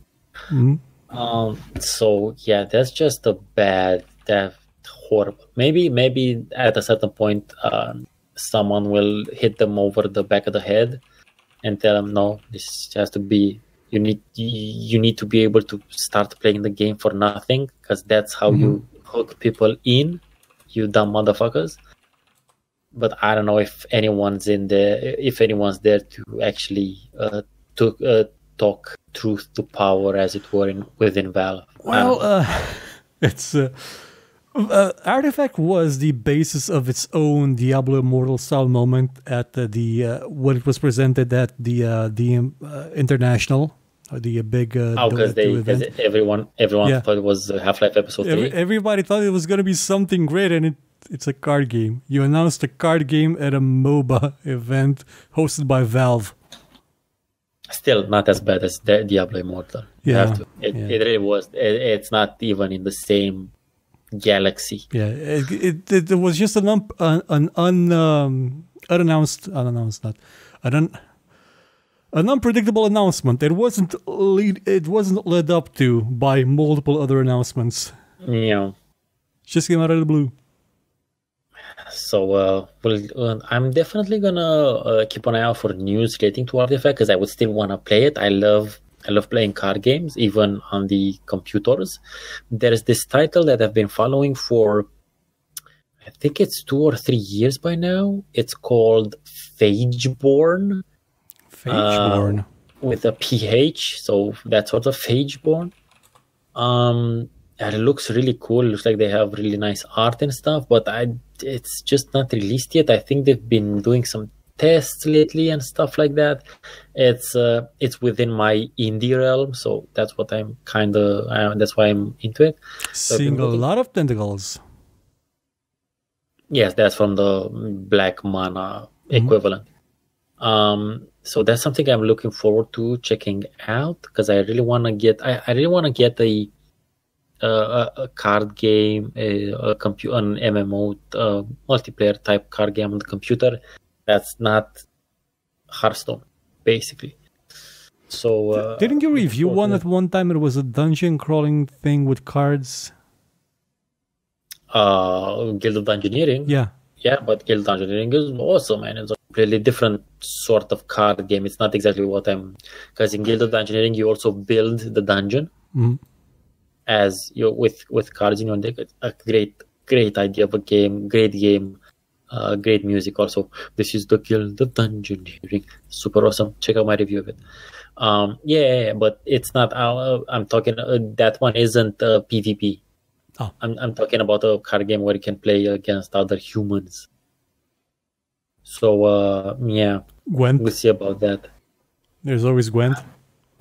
Speaker 2: So yeah, that's just that's horrible. Maybe at a certain point, someone will hit them over the back of the head and tell them, no, this has to be. You need to be able to start playing the game for nothing, because that's how you hook people in, you dumb motherfuckers. But I don't know if anyone's there to actually talk truth to power, as it were, within Valve.
Speaker 1: Well, it's Artifact was the basis of its own Diablo Immortal style moment at when it was presented at the International. The big
Speaker 2: because everyone thought it was Half-Life Episode 3.
Speaker 1: Everybody thought it was going to be something great, and it's a card game. You announced a card game at a MOBA event hosted by Valve.
Speaker 2: Still not as bad as Diablo Immortal.
Speaker 1: Yeah,
Speaker 2: it really was. It's not even in the same galaxy.
Speaker 1: Yeah, it was just an unpredictable announcement. It wasn't led up to by multiple other announcements.
Speaker 2: Yeah,
Speaker 1: just came out of the blue.
Speaker 2: So, I'm definitely gonna keep an eye out for news relating to Artifact, because I would still want to play it. I love playing card games, even on the computers. There is this title that I've been following for, I think it's 2 or 3 years by now. It's called Phageborn.
Speaker 1: Phageborn.
Speaker 2: With a PH, so that's sort of Phageborn. And it looks really cool. It looks like they have really nice art and stuff, but it's just not released yet. I think they've been doing some tests lately and stuff like that. It's within my indie realm, so that's what I'm that's why I'm into it.
Speaker 1: Seeing a lot of tentacles.
Speaker 2: Yes, that's from the Black Mana equivalent. So that's something I'm looking forward to checking out, because I really want to get a a card game, an MMO, multiplayer type card game on the computer. That's not Hearthstone, basically. So
Speaker 1: didn't you review one at one time? It was a dungeon crawling thing with cards.
Speaker 2: Guild of Dungeoneering. Yeah, but Guild of Dungeoneering is awesome, and it's a completely different sort of card game. It's not exactly what I'm, because in Guild of Dungeoneering you also build the dungeon as you with cards in your deck. It's a great idea of a game, great game, great music. Also, this is the Guild of Dungeoneering, super awesome. Check out my review of it. Yeah, but it's not. I'm talking. That one isn't PvP.
Speaker 1: Oh.
Speaker 2: I'm talking about a card game where you can play against other humans. So yeah,
Speaker 1: Gwent.
Speaker 2: we'll see about that.
Speaker 1: There's always Gwent.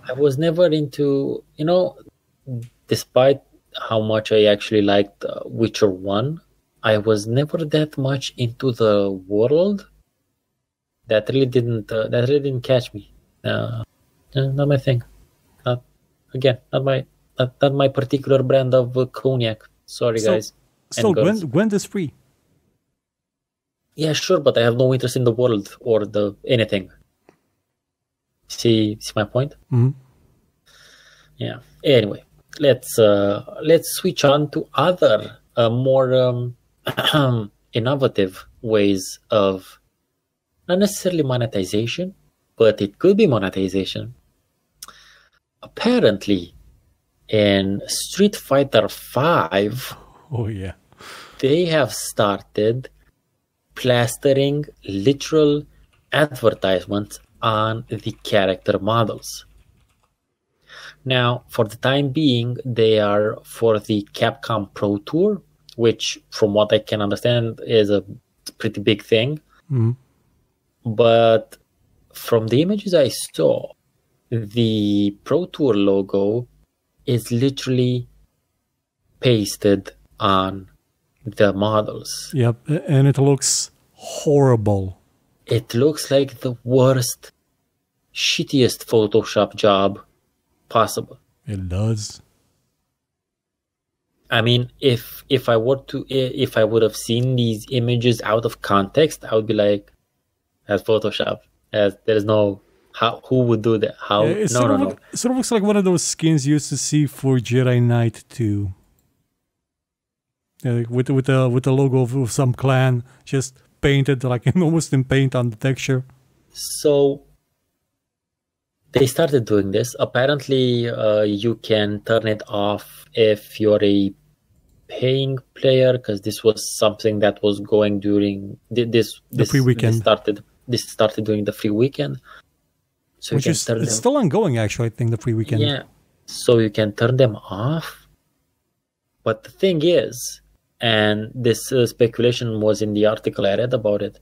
Speaker 2: I was never into, despite how much I actually liked Witcher 1, I was never that much into the world. That really didn't catch me. Not my thing. Not my particular brand of cognac. Sorry, guys.
Speaker 1: So Gwent is free.
Speaker 2: Yeah, sure, but I have no interest in the world or the anything. See my point?
Speaker 1: Mm-hmm.
Speaker 2: Yeah. Anyway, let's switch on to other more innovative ways of not necessarily monetization, but it could be monetization. Apparently, in Street Fighter V,
Speaker 1: oh yeah,
Speaker 2: they have started plastering literal advertisements on the character models. Now, for the time being, they are for the Capcom Pro Tour, which, from what I can understand, is a pretty big thing.
Speaker 1: Mm-hmm.
Speaker 2: But from the images I saw, the Pro Tour logo is literally pasted on the models.
Speaker 1: Yep, and it looks horrible.
Speaker 2: It looks like the worst, shittiest Photoshop job possible.
Speaker 1: It does.
Speaker 2: I mean, if I would have seen these images out of context, I would be like, that's Photoshop. There's no who would do that? How?
Speaker 1: It sort of looks like one of those skins you used to see for Jedi Knight 2. Yeah, with the logo of some clan just painted like almost in paint on the texture.
Speaker 2: So they started doing this. Apparently, you can turn it off if you're a paying player, because this was something that was going during the
Speaker 1: free weekend.
Speaker 2: This started during the free weekend. So
Speaker 1: which is it's still ongoing, actually. I think the free weekend.
Speaker 2: Yeah, so you can turn them off. But the thing is, and this speculation was in the article I read about it,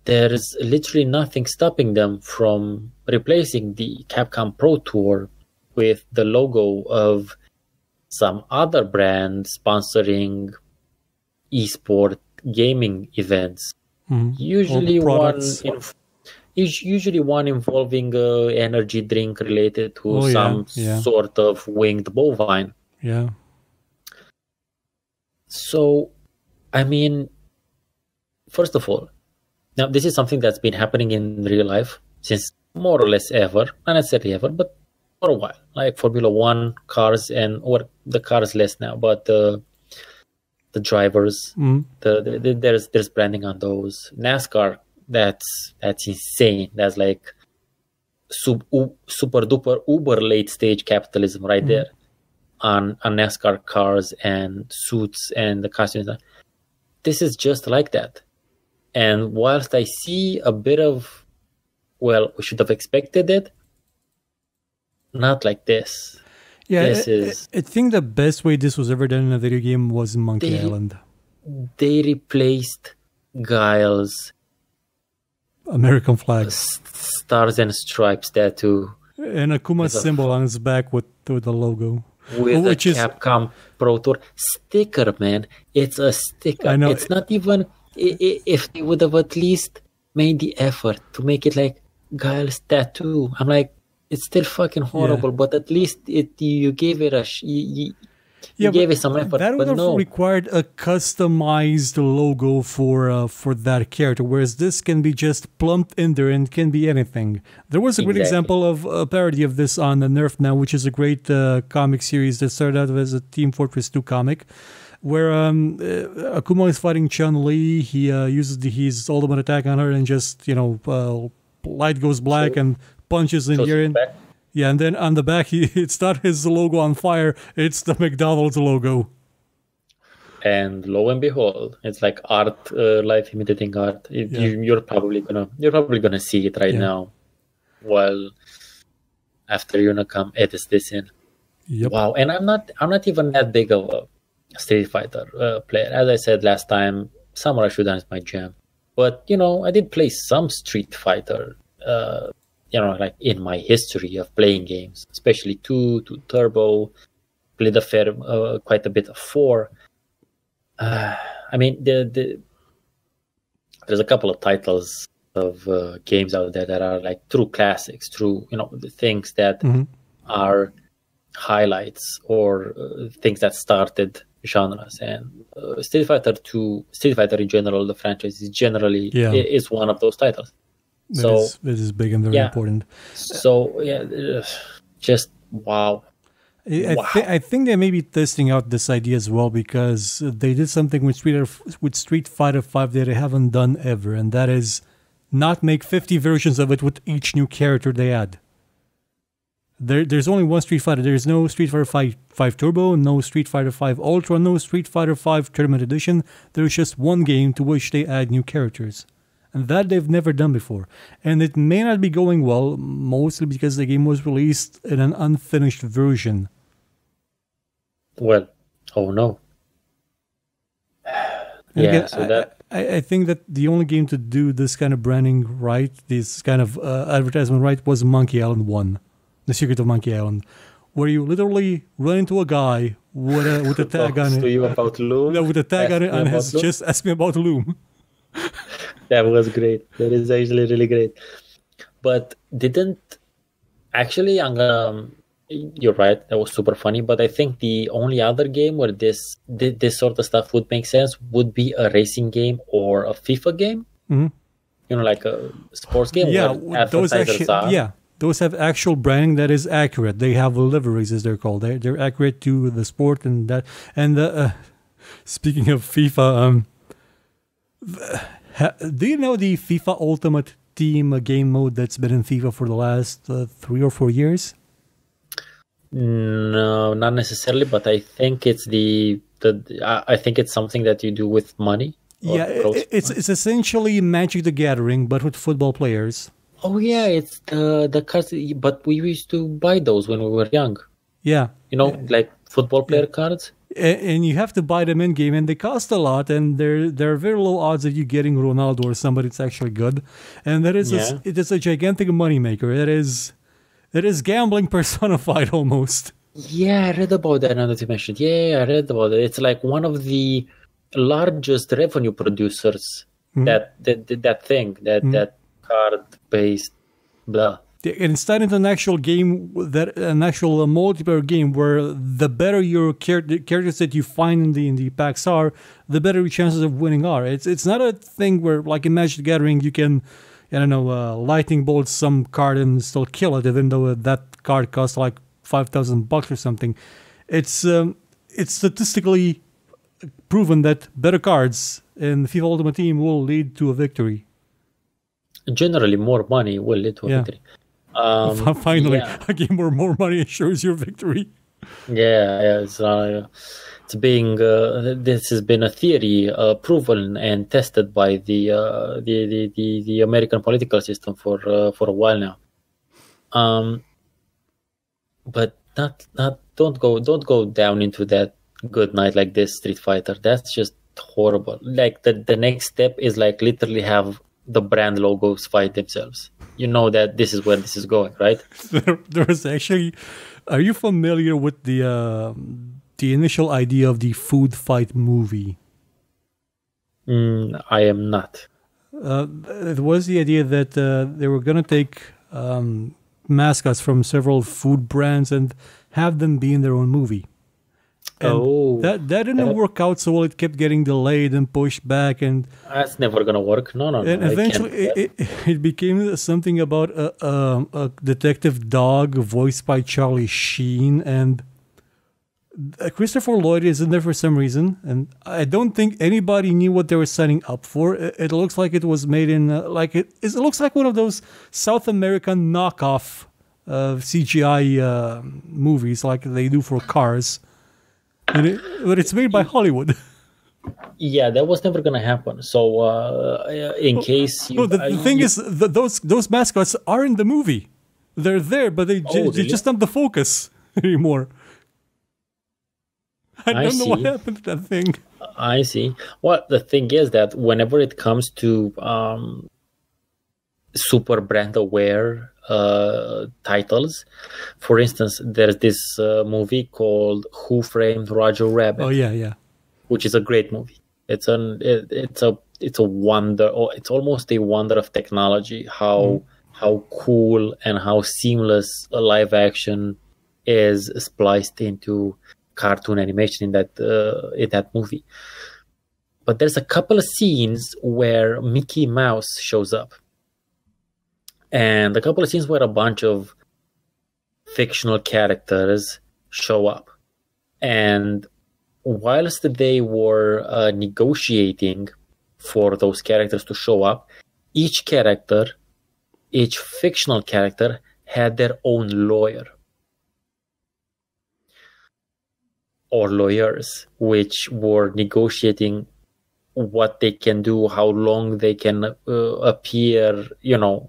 Speaker 2: there is literally nothing stopping them from replacing the Capcom Pro Tour with the logo of some other brand sponsoring esport gaming events.
Speaker 1: Mm-hmm.
Speaker 2: Usually one involving energy drink related to sort of winged bovine.
Speaker 1: Yeah.
Speaker 2: So, I mean, first of all, now this is something that's been happening in real life since more or less ever, not necessarily ever, but for a while. Like Formula One cars or the cars less now, but the drivers, there's branding on those. NASCAR, that's insane. That's like super duper uber late stage capitalism right there on NASCAR cars and suits and the costumes. This is just like that. And whilst I see a bit of, well, we should have expected it, not like this.
Speaker 1: Yeah, I think the best way this was ever done in a video game was in Monkey Island.
Speaker 2: They replaced Guile's
Speaker 1: American flag,
Speaker 2: stars and stripes tattoo,
Speaker 1: and Akuma's symbol on his back with the logo,
Speaker 2: with a Capcom Pro Tour sticker. Man, it's a sticker.
Speaker 1: I know.
Speaker 2: It's not even. If they would have at least made the effort to make it like Guile's tattoo, I'm like, it's still fucking horrible. Yeah. But at least you gave it You gave it some effort,
Speaker 1: that would
Speaker 2: but
Speaker 1: have
Speaker 2: no.
Speaker 1: required a customized logo for that character, whereas this can be just plumped in there and can be anything. There was a great example of a parody of this on the Nerf Now, which is a great comic series that started out as a Team Fortress 2 comic, where Akuma is fighting Chun-Li. He uses his ultimate attack on her and just, light goes black and punches in here. Yeah, and then on the back, it's not his logo on fire, it's the McDonald's logo.
Speaker 2: And lo and behold, it's like art, life imitating art. You're probably gonna see it right now. Well, after you're gonna come edit this in.
Speaker 1: Yep.
Speaker 2: Wow, and I'm not even that big of a Street Fighter player. As I said last time, Samurai Shodown is my jam. But I did play some Street Fighter. Like in my history of playing games, especially 2 Turbo, played quite a bit of 4. I mean, there's a couple of titles of games out there that are like true classics, the things that are highlights or things that started genres. And Street Fighter in general, the franchise is generally is one of those titles.
Speaker 1: It is big and very important.
Speaker 2: So just wow.
Speaker 1: I think they may be testing out this idea as well, because they did something with Street Fighter 5 that they haven't done ever, and that is not make 50 versions of it with each new character they add. There's only one Street Fighter. There's no Street Fighter 5 Turbo, no Street Fighter 5 Ultra, no Street Fighter 5 Tournament Edition. There's just one game to which they add new characters. And that they've never done before. And it may not be going well, mostly because the game was released in an unfinished version.
Speaker 2: Well, oh no.
Speaker 1: I think that the only game to do this kind of branding right, this kind of advertisement right, was Monkey Island 1. The Secret of Monkey Island. Where you literally run into a guy with a tag on it.
Speaker 2: To you about Loom?
Speaker 1: No, with a tag on it and has just asked me about Loom.
Speaker 2: That was great. That is actually really great. But you're right, that was super funny, but I think the only other game where this sort of stuff would make sense would be a racing game or a FIFA game. Mm-hmm. Like a sports game.
Speaker 1: Yeah, those have actual branding that is accurate. They have liveries, as they're called. They're accurate to the sport and that. And speaking of FIFA, do you know the FIFA Ultimate Team game mode that's been in FIFA for the last 3 or 4 years?
Speaker 2: No, not necessarily, but I think it's I think it's something that you do with money.
Speaker 1: Yeah, it's essentially Magic the Gathering, but with football players.
Speaker 2: Oh yeah, it's the cards, but we used to buy those when we were young.
Speaker 1: Yeah,
Speaker 2: like football player cards.
Speaker 1: And you have to buy them in game, and they cost a lot, and there are very low odds of you getting Ronaldo or somebody that's actually good. And it is a gigantic moneymaker. It is gambling personified almost.
Speaker 2: Yeah, I read about that now that you mentioned. Yeah, I read about it. It's like one of the largest revenue producers. That card-based blah.
Speaker 1: And it's not into an actual game, an actual multiplayer game, where the better your characters that you find in the packs are, the better your chances of winning are. It's not a thing where, like in Magic the Gathering, you can, lightning bolt some card and still kill it, even though that card costs like $5,000 or something. It's statistically proven that better cards in FIFA Ultimate Team will lead to a victory.
Speaker 2: Generally, more money will lead to a victory.
Speaker 1: Finally, a game where more money ensures your victory.
Speaker 2: Yeah, it's being. This has been a theory proven and tested by the American political system for a while now. But don't go down into that good night like this, Street Fighter. That's just horrible. Like the next step is like literally have the brand logos fight themselves. You know that this is where this is going, right?
Speaker 1: There was actually. Are you familiar with the initial idea of the food fight movie?
Speaker 2: I am not.
Speaker 1: It was the idea that they were going to take mascots from several food brands and have them be in their own movie. And
Speaker 2: Oh,
Speaker 1: that didn't work out so well. It kept getting delayed and pushed back, and
Speaker 2: that's never gonna work. No, no, no. I can't
Speaker 1: eventually
Speaker 2: do that.
Speaker 1: it became something about a detective dog voiced by Charlie Sheen, and Christopher Lloyd is in there for some reason, and I don't think anybody knew what they were signing up for. It looks like it was made in it looks like one of those South American knockoff CGI movies like they do for Cars, but it's made by Hollywood.
Speaker 2: Yeah, that was never gonna happen. So, in case you,
Speaker 1: No, the thing is, those mascots are in the movie. They're there, but they're
Speaker 2: really?
Speaker 1: just not the focus anymore. I don't know what
Speaker 2: see.
Speaker 1: happened to that thing.
Speaker 2: I see. Well, the thing is that whenever it comes to super brand aware titles, for instance, there's this movie called Who Framed Roger Rabbit.
Speaker 1: Oh yeah.
Speaker 2: Which is a great movie. It's a wonder, or it's almost a wonder of technology. How cool and how seamless a live action is spliced into cartoon animation in that movie. But there's a couple of scenes where Mickey Mouse shows up, and a couple of scenes where a bunch of fictional characters show up, and whilst they were negotiating for those characters to show up, each fictional character had their own lawyer or lawyers, which were negotiating what they can do, how long they can appear,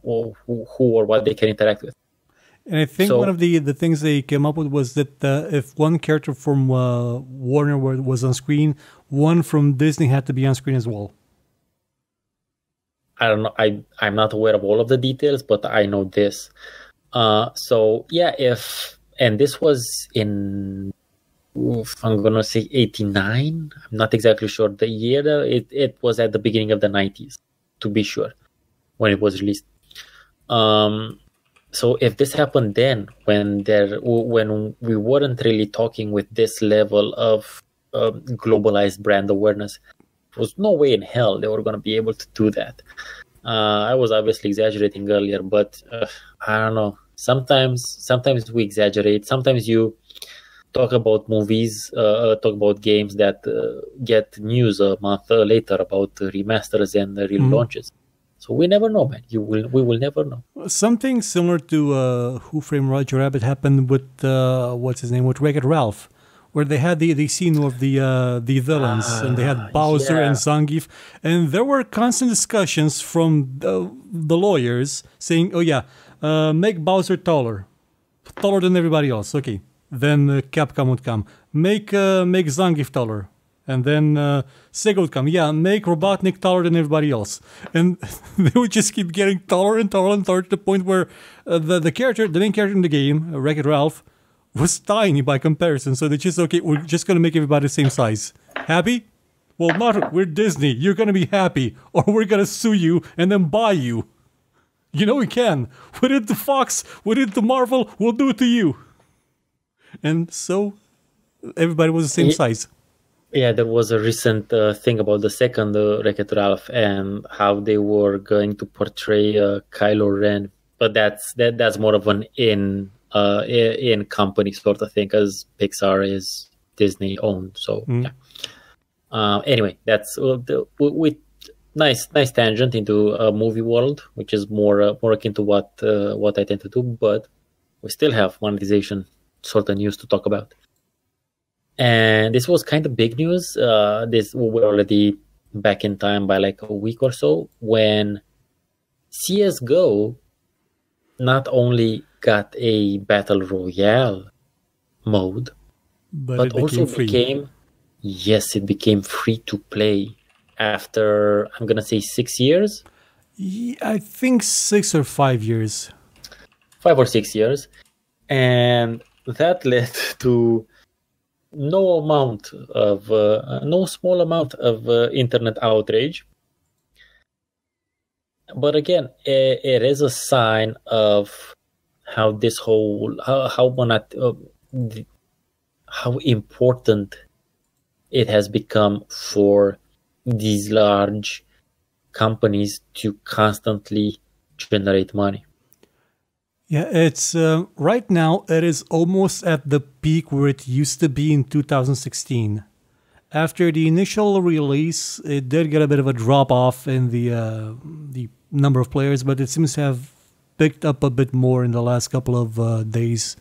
Speaker 2: or who or what they can interact with.
Speaker 1: And I think one of the things they came up with was that if one character from Warner was on screen, one from Disney had to be on screen as well.
Speaker 2: I don't know. I'm not aware of all of the details, but I know this. So yeah, and this was in, I'm gonna say 89. I'm not exactly sure the year. It was at the beginning of the 90s, to be sure, when it was released. So if this happened then, when we weren't really talking with this level of globalized brand awareness, there was no way in hell they were going to be able to do that. I was obviously exaggerating earlier, but I don't know. Sometimes we exaggerate. Sometimes you talk about movies, talk about games that get news a month later about remasters and relaunches. So we never know, man. We will never know.
Speaker 1: Something similar to Who Framed Roger Rabbit happened with what's his name, with Wreck-It Ralph, where they had the scene of the villains, and they had Bowser and Zangief, and there were constant discussions from the lawyers saying, "Oh yeah, make Bowser taller than everybody else." Okay, then Capcom would come, make Zangief taller. And then Sega would come, make Robotnik taller than everybody else. And they would just keep getting taller and taller and taller to the point where the main character in the game, Wreck-It Ralph, was tiny by comparison. So they just, okay, we're just going to make everybody the same size. Happy? Well, not, we're Disney. You're going to be happy. Or we're going to sue you and then buy you. You know we can. We did to Fox, we did to Marvel, we'll do it to you. And so everybody was the same size.
Speaker 2: Yeah, there was a recent thing about the second Wreck-It Ralph and how they were going to portray Kylo Ren, but that's more of an in company sort of thing, because Pixar is Disney owned. So yeah. Anyway, that's nice tangent into a movie world, which is more akin to what I tend to do, but we still have monetization sort of news to talk about. And this was kind of big news. We're already back in time by like a week or so, when CSGO not only got a battle royale mode, but also became free to play after, I'm gonna say, 6 years.
Speaker 1: I think 6 or 5 years.
Speaker 2: 5 or 6 years, and that led to no small amount of internet outrage. But again, it is a sign of how this whole how important it has become for these large companies to constantly generate money.
Speaker 1: Yeah, it's right now it is almost at the peak where it used to be in 2016. After the initial release, it did get a bit of a drop off in the number of players, but it seems to have picked up a bit more in the last couple of days.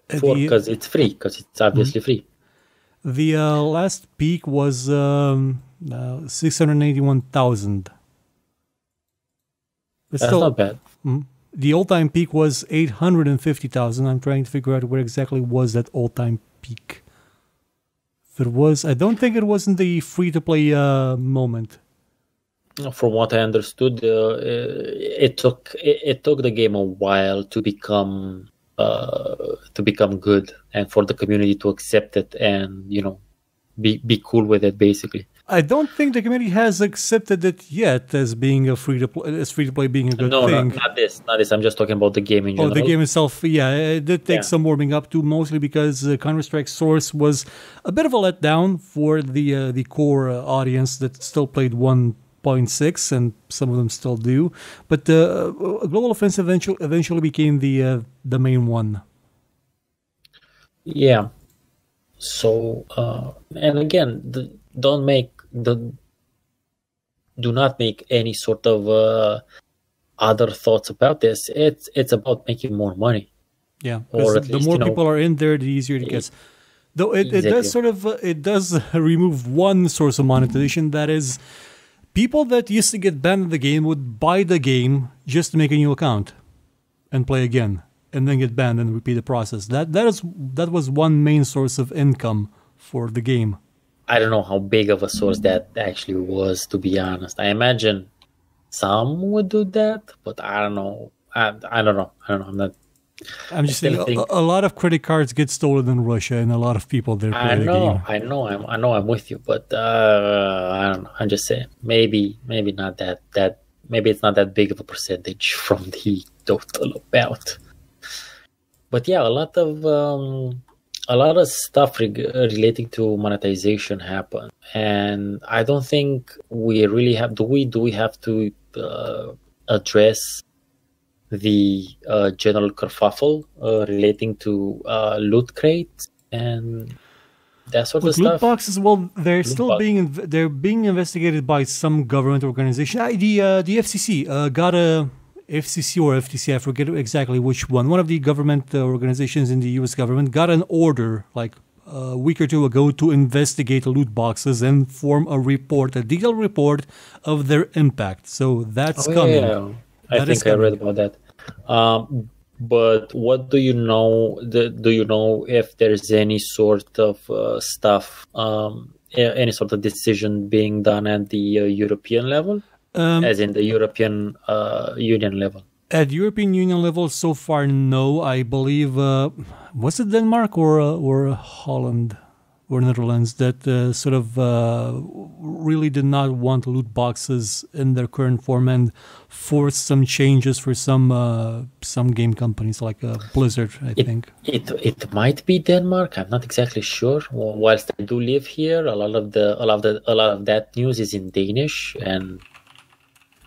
Speaker 2: Because it's free, because it's obviously free.
Speaker 1: The last peak was 681,000.
Speaker 2: That's still not bad.
Speaker 1: The all-time peak was 850,000. I'm trying to figure out where exactly was that all-time peak. If it was, I don't think it was in the free-to-play moment.
Speaker 2: From what I understood, it took the game a while to become good, and for the community to accept it and be cool with it, basically.
Speaker 1: I don't think the community has accepted it yet as being a free to play being a good thing.
Speaker 2: No, not this. I'm just talking about the game in general.
Speaker 1: Oh, the game itself, yeah, it did take some warming up to, mostly because Counter-Strike Source was a bit of a letdown for the core audience that still played 1.6, and some of them still do. But Global Offensive eventually became the main one.
Speaker 2: Yeah. So, and again, do not make any sort of other thoughts about this. It's about making more money.
Speaker 1: Yeah, because the more people are in there, the easier it gets. Though it does sort of it does remove one source of monetization, that is, people that used to get banned in the game would buy the game just to make a new account and play again, and then get banned and repeat the process. That was one main source of income for the game.
Speaker 2: I don't know how big of a source that actually was, to be honest. I imagine some would do that, but I don't know. I don't know.
Speaker 1: I'm just saying a lot of credit cards get stolen in Russia, and a lot of people there play the game.
Speaker 2: I know. I'm with you, but I don't know. I'm just saying maybe not that maybe it's not that big of a percentage from the total amount. But yeah, a lot of stuff relating to monetization happened, and I don't think we really have. Do we have to address the general kerfuffle relating to loot crates and that sort of stuff?
Speaker 1: Loot boxes, well, they're being investigated by some government organization. The FCC got a. FCC or FTC, I forget exactly which one. One of the government organizations in the U.S. government got an order like a week or two ago to investigate loot boxes and form a detailed report of their impact. So that's coming.
Speaker 2: Yeah. I think I read about that. But what do you know? Do you know if there's any sort of stuff, any sort of decision being done at the European level? As in the European Union level?
Speaker 1: At European Union level, so far, no. I believe, was it Denmark or Holland or Netherlands that sort of really did not want loot boxes in their current form and forced some changes for some game companies like Blizzard, I think.
Speaker 2: It might be Denmark. I'm not exactly sure. Whilst I do live here, a lot of that news is in Danish, and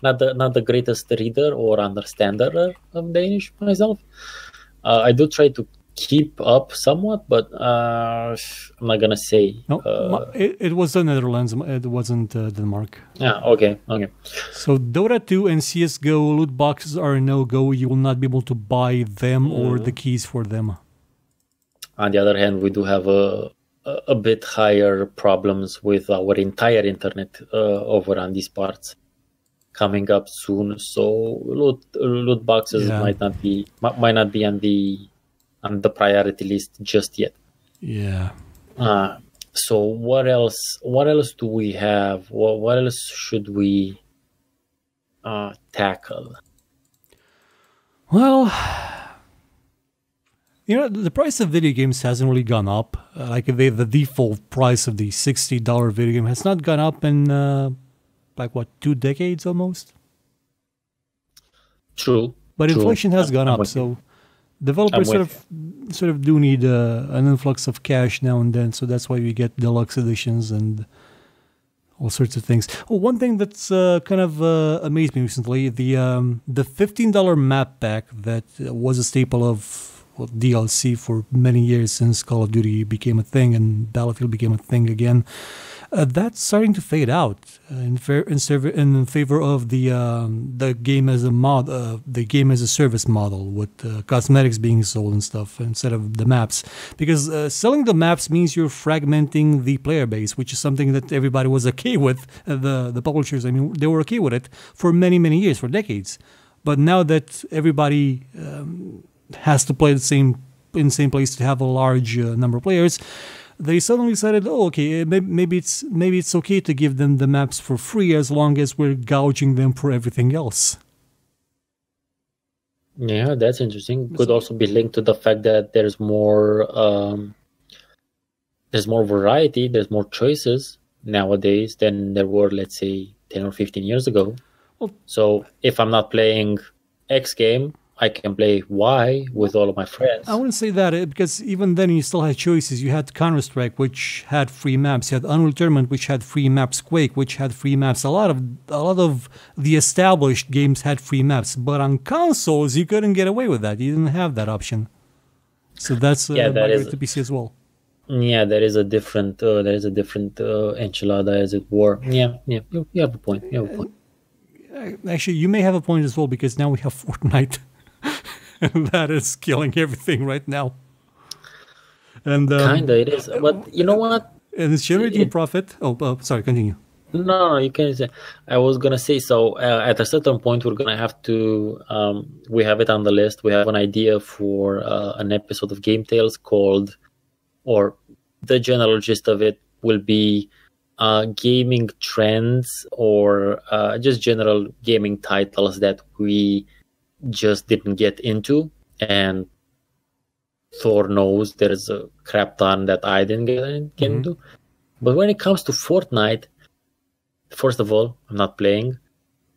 Speaker 2: not the greatest reader or understander of Danish myself. I do try to keep up somewhat, but I'm not gonna say.
Speaker 1: No, it was the Netherlands. It wasn't Denmark.
Speaker 2: Yeah. Okay.
Speaker 1: So Dota 2 and CS:GO loot boxes are a no-go. You will not be able to buy them or the keys for them.
Speaker 2: On the other hand, we do have a bit higher problems with our entire internet over on these parts coming up soon. So loot boxes might not be on the priority list just yet.
Speaker 1: Yeah.
Speaker 2: So what else do we have? What else should we tackle?
Speaker 1: Well, the price of video games hasn't really gone up. Like the default price of the $60 video game has not gone up in 2 decades almost?
Speaker 2: True.
Speaker 1: But inflation has gone up, so Developers sort of do need an influx of cash now and then, so that's why we get deluxe editions and all sorts of things. Oh, one thing that's kind of amazed me recently, the $15 map pack that was a staple of DLC for many years since Call of Duty became a thing and Battlefield became a thing again. That's starting to fade out in favor of the game as the game as a service model, with cosmetics being sold and stuff instead of the maps. Because selling the maps means you're fragmenting the player base, which is something that everybody was okay with. The publishers, I mean, they were okay with it for many years, for decades. But now that everybody has to play in the same place to have a large number of players, they suddenly decided, oh, okay, maybe it's okay to give them the maps for free as long as we're gouging them for everything else.
Speaker 2: Yeah, that's interesting. Could also be linked to the fact that there's more variety, there's more choices nowadays than there were, let's say, 10 or 15 years ago. Well, so if I'm not playing X game, I can play Y with all of my friends.
Speaker 1: I wouldn't say that, because even then you still had choices. You had Counter-Strike, which had free maps. You had Unreal Tournament, which had free maps. Quake, which had free maps. A lot of the established games had free maps. But on consoles, you couldn't get away with that. You didn't have that option. So that's migrated to PC as well.
Speaker 2: Yeah, there is a different enchilada, as it were. Yeah, you have a point.
Speaker 1: Actually, you may have a point as well, because now we have Fortnite. And that is killing everything right now. And
Speaker 2: kinda it is, but you know what?
Speaker 1: And it's generating profit. Sorry, continue.
Speaker 2: No, you can say. I was gonna say, so at a certain point we're gonna have to. We have it on the list. We have an idea for an episode of GameTales called, or the general gist of it will be gaming trends, or just general gaming titles that we just didn't get into, and Thor knows there's a crap ton that I didn't get into. But when it comes to Fortnite, first of all, I'm not playing,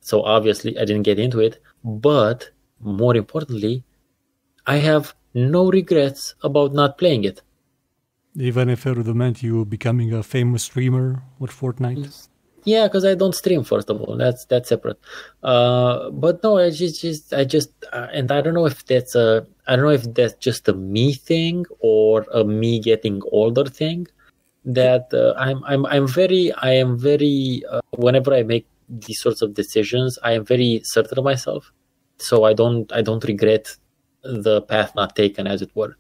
Speaker 2: so obviously I didn't get into it. But more importantly, I have no regrets about not playing it.
Speaker 1: Even if it would have meant you becoming a famous streamer with Fortnite?
Speaker 2: Yeah, because I don't stream, first of all. That's separate. But no, I just and I don't know if that's just a me thing or a me getting older thing. That I am very whenever I make these sorts of decisions, I am very certain of myself. So I don't regret the path not taken, as it were.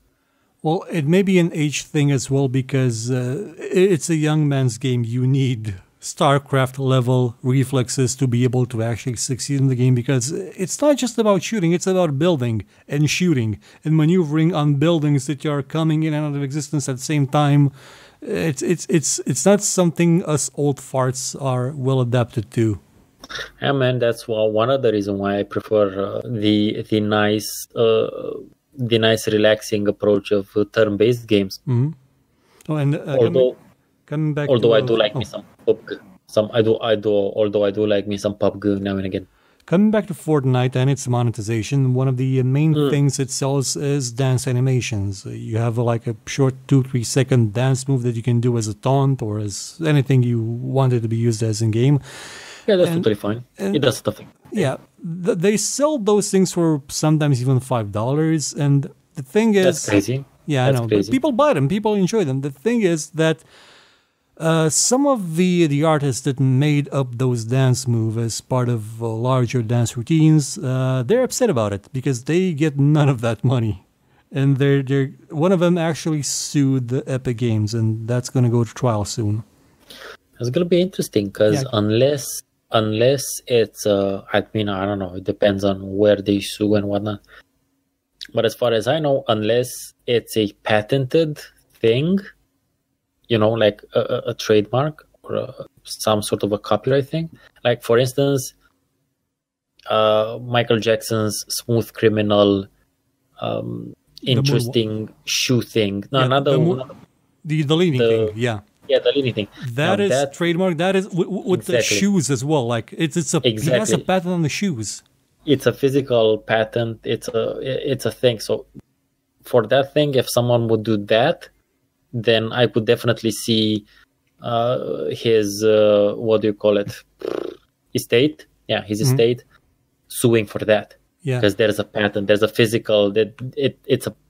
Speaker 1: Well, it may be an age thing as well, because it's a young man's game. You need StarCraft level reflexes to be able to actually succeed in the game, because it's not just about shooting, it's about building and shooting and maneuvering on buildings that are coming in and out of existence at the same time. It's not something us old farts are well adapted to.
Speaker 2: Yeah, man, that's one of the reasons why I prefer the nice relaxing approach of turn-based games.
Speaker 1: Mm-hmm. Oh, and coming back.
Speaker 2: Although I do like me some PUBG. Although I do like me some PUBG now and again.
Speaker 1: Coming back to Fortnite and its monetization, one of the main things it sells is dance animations. You have like a short 2-3 second dance move that you can do as a taunt or as anything you want it to be used as in game.
Speaker 2: Yeah, that's totally fine. It does nothing.
Speaker 1: Yeah, they sell those things for sometimes even $5. And the thing is,
Speaker 2: that's crazy.
Speaker 1: Yeah, that's I know. Crazy. But people buy them. People enjoy them. The thing is that some of the artists that made up those dance moves as part of larger dance routines, they're upset about it because they get none of that money. And they're one of them actually sued the Epic Games, and that's going to go to trial soon.
Speaker 2: It's going to be interesting because unless it's, I mean, I don't know, it depends on where they sue and whatnot. But as far as I know, unless it's a patented thing, you know, like a trademark or some sort of a copyright thing. Like, for instance, Michael Jackson's Smooth Criminal, interesting shoe thing. No,
Speaker 1: yeah,
Speaker 2: not
Speaker 1: the leaning thing, yeah.
Speaker 2: Yeah, the leaning thing.
Speaker 1: That is trademark. That is with exactly. The shoes as well. Like it's a exactly. He has a patent on the shoes.
Speaker 2: It's a physical patent. It's a thing. So for that thing, if someone would do that, then I could definitely see his what do you call it, estate? Yeah, his estate suing for that.
Speaker 1: Yeah,
Speaker 2: because there's a patent, there's a physical that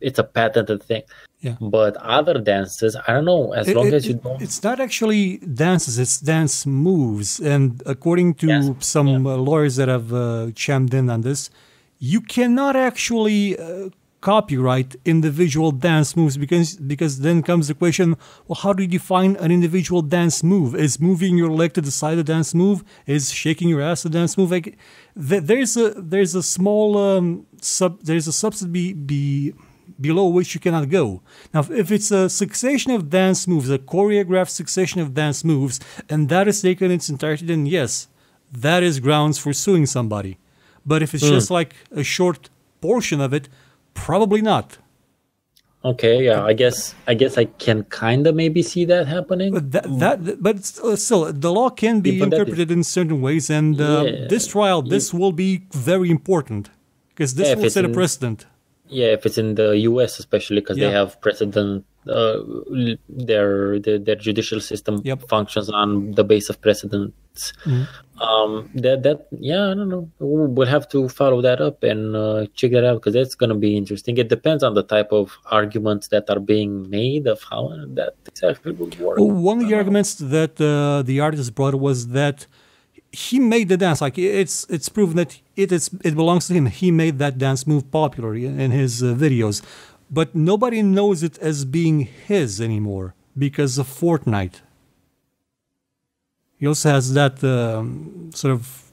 Speaker 2: it's a patented thing.
Speaker 1: yeah.
Speaker 2: But other dances, I don't know. As long as you don't,
Speaker 1: It's not actually dances; it's dance moves. And according to
Speaker 2: Yes.
Speaker 1: some lawyers that have chimed in on this, you cannot actually copyright individual dance moves because then comes the question: well, how do you define an individual dance move? Is moving your leg to the side a dance move? Is shaking your ass a dance move? Like, there's a small there's a subsidy below which you cannot go. Now, if it's a succession of dance moves, a choreographed succession of dance moves, and that is taken in its entirety, then yes, that is grounds for suing somebody. But if it's just like a short portion of it, probably not.
Speaker 2: okay, yeah, I guess I can kind of maybe see that happening.
Speaker 1: But still, the law can be
Speaker 2: Yeah, but that
Speaker 1: interpreted in certain ways, and this trial, this will be very important because this
Speaker 2: Yeah, if
Speaker 1: will
Speaker 2: it's
Speaker 1: set a
Speaker 2: in-
Speaker 1: precedent.
Speaker 2: Yeah, if it's in the U.S. especially, because
Speaker 1: Yeah.
Speaker 2: they have precedent. Their judicial system
Speaker 1: Yep.
Speaker 2: functions on the base of precedents. Yeah, I don't know. We'll have to follow that up and check that out because that's going to be interesting. It depends on the type of arguments that are being made of how that exactly would work.
Speaker 1: One of the arguments that the artist brought was that he made the dance, like it's proven that it belongs to him. He made that dance move popular in his videos, but nobody knows it as being his anymore because of Fortnite. He also has that sort of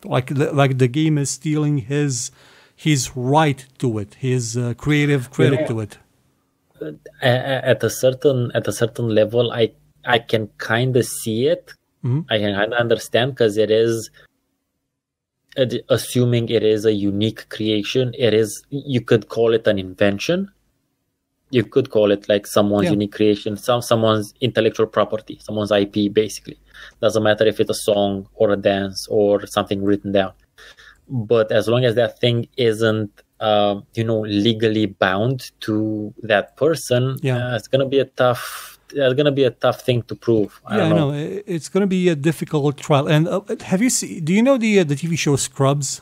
Speaker 1: like the game is stealing his right to it, his creative credit to it.
Speaker 2: At a certain level, I can kind of see it. I can kind of understand because it is assuming it is a unique creation. It is, you could call it an invention. You could call it like someone's unique creation, someone's intellectual property, someone's IP, basically. Doesn't matter if it's a song or a dance or something written down. But as long as that thing isn't, legally bound to that person, it's gonna be a tough. It's gonna be a tough thing to prove. I don't know.
Speaker 1: It's going to be a difficult trial. And have you seen? Do you know the TV show Scrubs?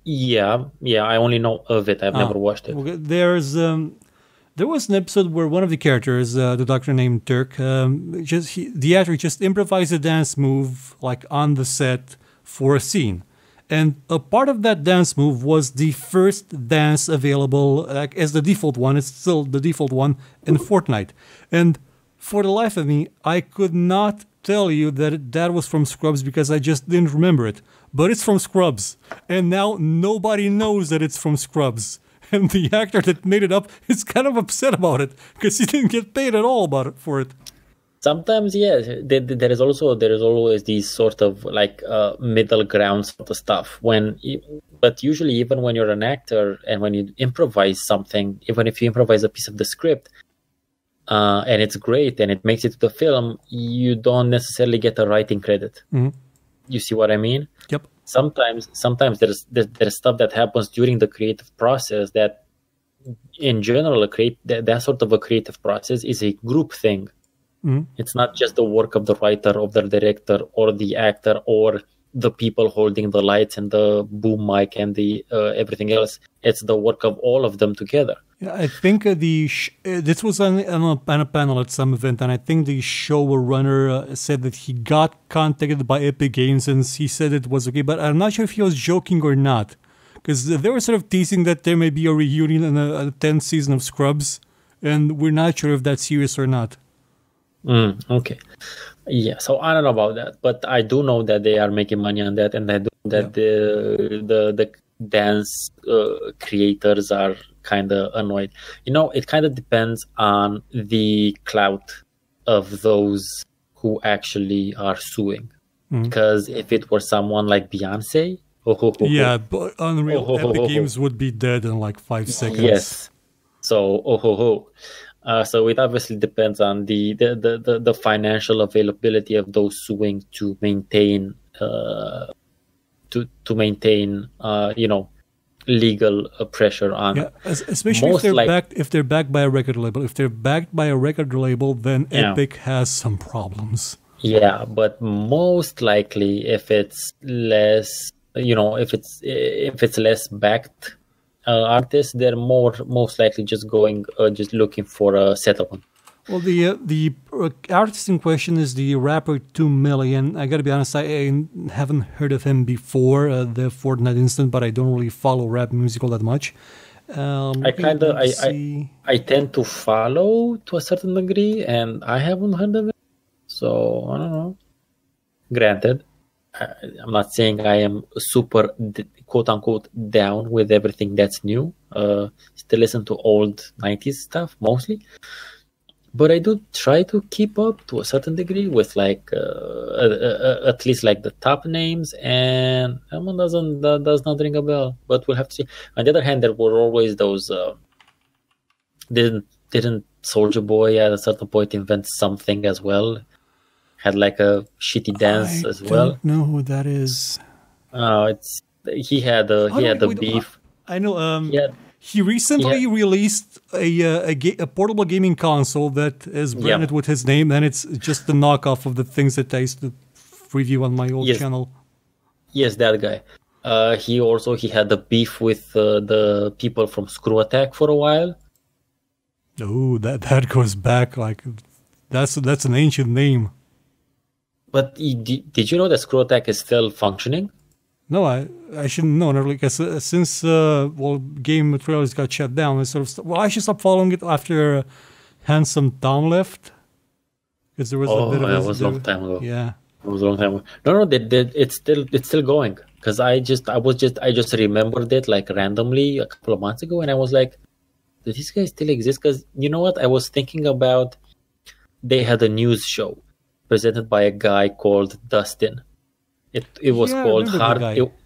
Speaker 2: Yeah. I only know of it. I've never watched it.
Speaker 1: Okay, there was an episode where one of the characters, the doctor named Turk, the actor just improvised a dance move like on the set for a scene. And a part of that dance move was the first dance available like as the default one. It's still the default one in Fortnite. And for the life of me, I could not tell you that that was from Scrubs because I just didn't remember it. But it's from Scrubs. And now nobody knows that it's from Scrubs. And the actor that made it up is kind of upset about it because he didn't get paid at all for it.
Speaker 2: Sometimes, yeah, there is always these sort of like middle ground sort of stuff. But usually, even when you're an actor and when you improvise something, even if you improvise a piece of the script, and it's great and it makes it to the film, you don't necessarily get a writing credit. You see what I mean?
Speaker 1: Yep.
Speaker 2: Sometimes there's stuff that happens during the creative process that, in general, that sort of a creative process is a group thing. It's not just the work of the writer, of the director, or the actor, or the people holding the lights and the boom mic and the everything else. It's the work of all of them together.
Speaker 1: Yeah, I think this was on a panel at some event, and I think the showrunner said that he got contacted by Epic Games and he said it was okay, but I'm not sure if he was joking or not, because they were sort of teasing that there may be a reunion in a 10th season of Scrubs, and we're not sure if that's serious or not.
Speaker 2: Okay. Yeah, so I don't know about that, but I do know that they are making money on that, and I do know that the dance creators are kind of annoyed. It kind of depends on the clout of those who actually are suing. Because if it were someone like Beyonce,
Speaker 1: but Unreal Epic Games would be dead in like 5 seconds.
Speaker 2: Yes. So so it obviously depends on the financial availability of those suing to maintain legal pressure on.
Speaker 1: Yeah, especially
Speaker 2: Most
Speaker 1: if they're backed by a record label. If they're backed by a record label, then Epic has some problems.
Speaker 2: Yeah, but most likely, if it's less, if it's less backed artists, they're most likely just looking for a settlement.
Speaker 1: Well, the artist in question is the rapper 2 Million. I gotta be honest, I haven't heard of him before the Fortnite incident, but I don't really follow rap music all that much.
Speaker 2: I tend to follow to a certain degree, and I haven't heard of it, so I don't know. Granted, I'm not saying I am super quote unquote down with everything that's new. Still listen to old 90s stuff mostly. But I do try to keep up to a certain degree with at least like the top names, and that one does not ring a bell. But we'll have to see. On the other hand, there were always those. Didn't Soldier Boy at a certain point invent something as well? Had like a shitty dance as well.
Speaker 1: I don't know who that is.
Speaker 2: He had the beef.
Speaker 1: I know. He recently released a portable gaming console that is branded with his name, and it's just the knockoff of the things that I used to review on my old channel.
Speaker 2: Yes, that guy. He had the beef with the people from Screw Attack for a while.
Speaker 1: Oh, that goes back like that's an ancient name.
Speaker 2: But did you know that Screw Attack is still functioning?
Speaker 1: No, I shouldn't know. Because since Game Materials got shut down, I should stop following it after Handsome Tom left. Because there was a bit of
Speaker 2: it was a long time ago.
Speaker 1: Yeah,
Speaker 2: it was a long time ago. No, it's still going. Because I just remembered it like randomly a couple of months ago, and I was like, do these guys still exist? Because you know what? I was thinking about. They had a news show presented by a guy called Dustin. It was called Hard.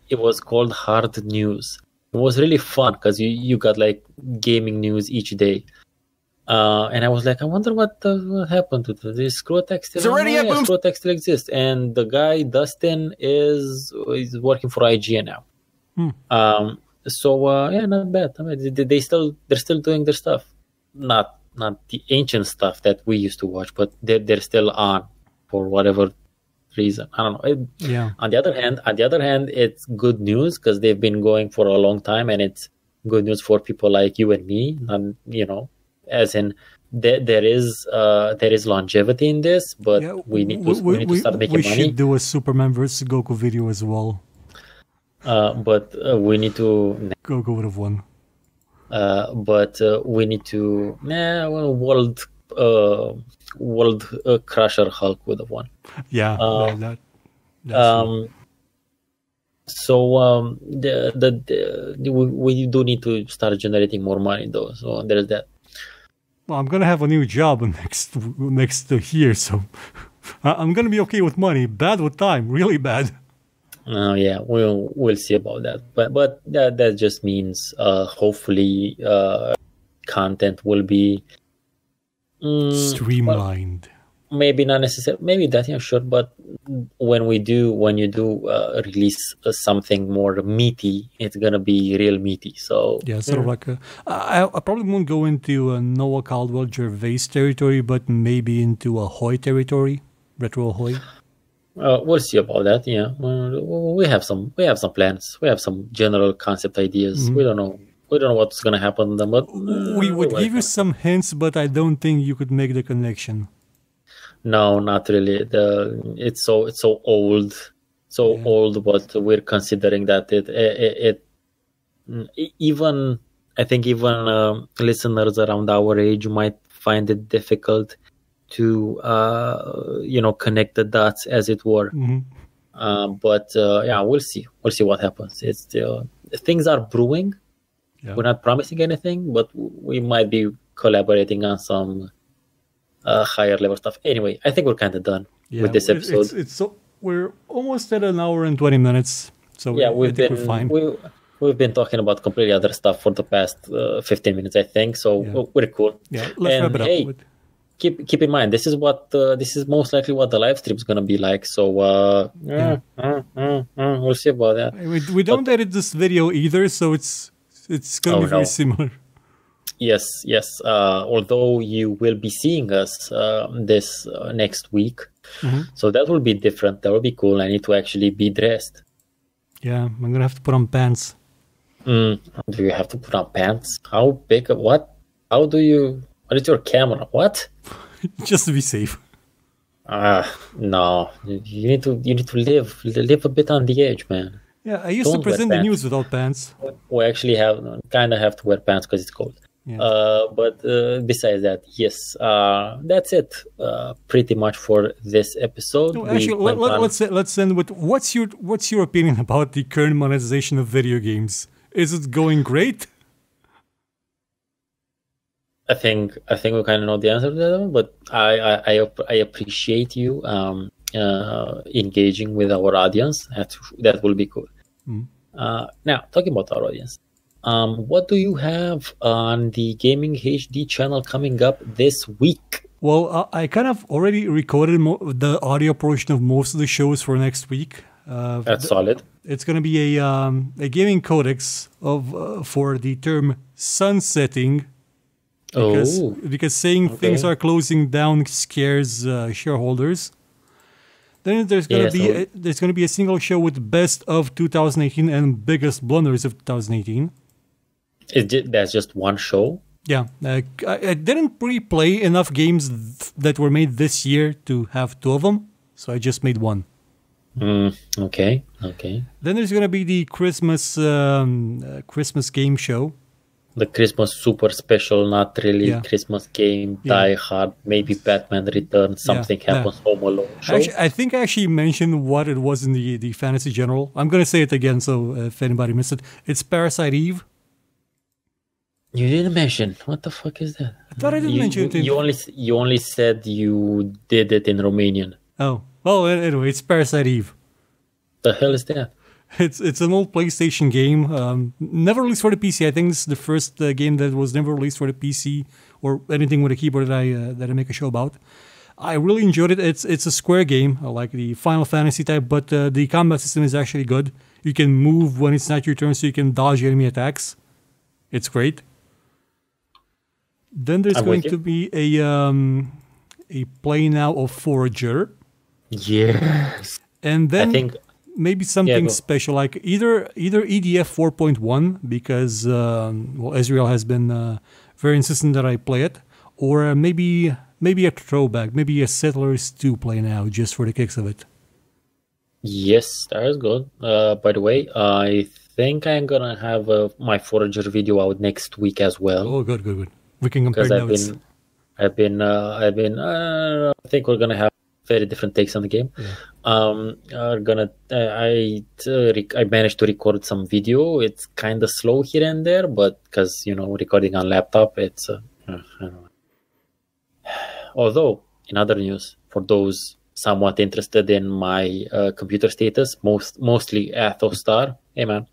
Speaker 2: It was called Hard News. It was really fun because you got like gaming news each day, and I was like, I wonder what happened to this. Screw Attack still. Screw Attack still exists, and the guy Dustin is working for IGN now. So not bad. I mean, they're still doing their stuff, not the ancient stuff that we used to watch, but they're still on for whatever reason. I don't know. On the other hand, it's good news because they've been going for a long time, and it's good news for people like you and me. And as in there is longevity in this, but we need to start making money.
Speaker 1: We should do a Superman versus Goku video as well.
Speaker 2: But we need to.
Speaker 1: Goku would have won.
Speaker 2: But we need to. World Crusher Hulk would have won.
Speaker 1: Yeah,
Speaker 2: so we do need to start generating more money though. So there's that.
Speaker 1: Well, I'm gonna have a new job next year, so I'm gonna be okay with money. Bad with time, really bad.
Speaker 2: Yeah, we'll see about that. But that just means hopefully content will be.
Speaker 1: Streamlined.
Speaker 2: Maybe not necessarily. Maybe that, sure. But when you do release something more meaty, it's gonna be real meaty. So
Speaker 1: sort of like I probably won't go into Noah Caldwell Gervais territory, but maybe into Ahoy territory, retro Ahoy.
Speaker 2: We'll see about that. Yeah, we have some plans. We have some general concept ideas. We don't know. We don't know what's going to happen to them, but
Speaker 1: we would give you some hints, but I don't think you could make the connection.
Speaker 2: No, not really. It's so old, old. But we're considering that even listeners around our age might find it difficult to connect the dots, as it were. But we'll see. We'll see what happens. It's things are brewing. Yeah. We're not promising anything, but we might be collaborating on some higher level stuff. Anyway, I think we're kind of done with this episode.
Speaker 1: We're almost at an hour and 20 minutes. So we're fine.
Speaker 2: We've been talking about completely other stuff for the past 15 minutes, I think. So we're cool.
Speaker 1: Yeah, let's wrap it up.
Speaker 2: keep in mind, this is most likely what the live stream is gonna be like. So we'll see about that.
Speaker 1: We don't edit this video either, so it's gonna be very similar.
Speaker 2: Yes. Although you will be seeing us this next week, so that will be different. That will be cool. I need to actually be dressed.
Speaker 1: Yeah, I'm gonna have to put on pants.
Speaker 2: Do you have to put on pants? How big? What? How do you? What is your camera? What?
Speaker 1: Just to be safe.
Speaker 2: No. You need to live a bit on the edge, man.
Speaker 1: Yeah, I used to present the news without pants.
Speaker 2: We actually have to wear pants because it's cold. Yeah. But besides that, yes, that's it. Pretty much for this episode.
Speaker 1: No, actually, let's end with what's your opinion about the current monetization of video games? Is it going great?
Speaker 2: I think we kind of know the answer to that one, but I appreciate you engaging with our audience. That will be cool. Now, talking about our audience, what do you have on the Gaming HD channel coming up this week?
Speaker 1: Well, I kind of already recorded the audio portion of most of the shows for next week.
Speaker 2: That's solid.
Speaker 1: It's going to be a gaming codex for the term sunsetting. Because saying things are closing down scares shareholders. Then there's going to be a single show with best of 2018 and biggest blunders of 2018.
Speaker 2: That's just one show?
Speaker 1: Yeah. I didn't pre-play enough games that were made this year to have two of them, so I just made one.
Speaker 2: Okay.
Speaker 1: Then there's going to be the Christmas game show.
Speaker 2: The Christmas super special, not really Christmas game, Die Hard, maybe Batman Returns, something happens, Home Alone show.
Speaker 1: I think I actually mentioned what it was in the Fantasy General. I'm going to say it again, so if anybody missed it. It's Parasite Eve.
Speaker 2: You didn't mention. What the fuck is that?
Speaker 1: I thought I didn't mention it.
Speaker 2: You only said you did it in Romanian.
Speaker 1: Oh. Well, anyway, it's Parasite Eve.
Speaker 2: The hell is that?
Speaker 1: It's an old PlayStation game, never released for the PC. I think this is the first game that was never released for the PC or anything with a keyboard that I make a show about. I really enjoyed it. It's a square game, like the Final Fantasy type, but the combat system is actually good. You can move when it's not your turn, so you can dodge enemy attacks. It's great. Then there's going to be a play now of Forager.
Speaker 2: Yes.
Speaker 1: And then I think maybe something special, like either EDF 4.1, because Ezreal has been very insistent that I play it, or maybe a throwback, maybe a Settlers 2 play now, just for the kicks of it.
Speaker 2: Yes, that is good. By the way, I think I'm gonna have my Forager video out next week as well.
Speaker 1: Oh, good. We can compare notes.
Speaker 2: I think we're gonna have very different takes on the game. I managed to record some video. It's kind of slow here and there, but because recording on laptop, it's I don't know. Although in other news, for those somewhat interested in my computer status, mostly Athostar, hey man,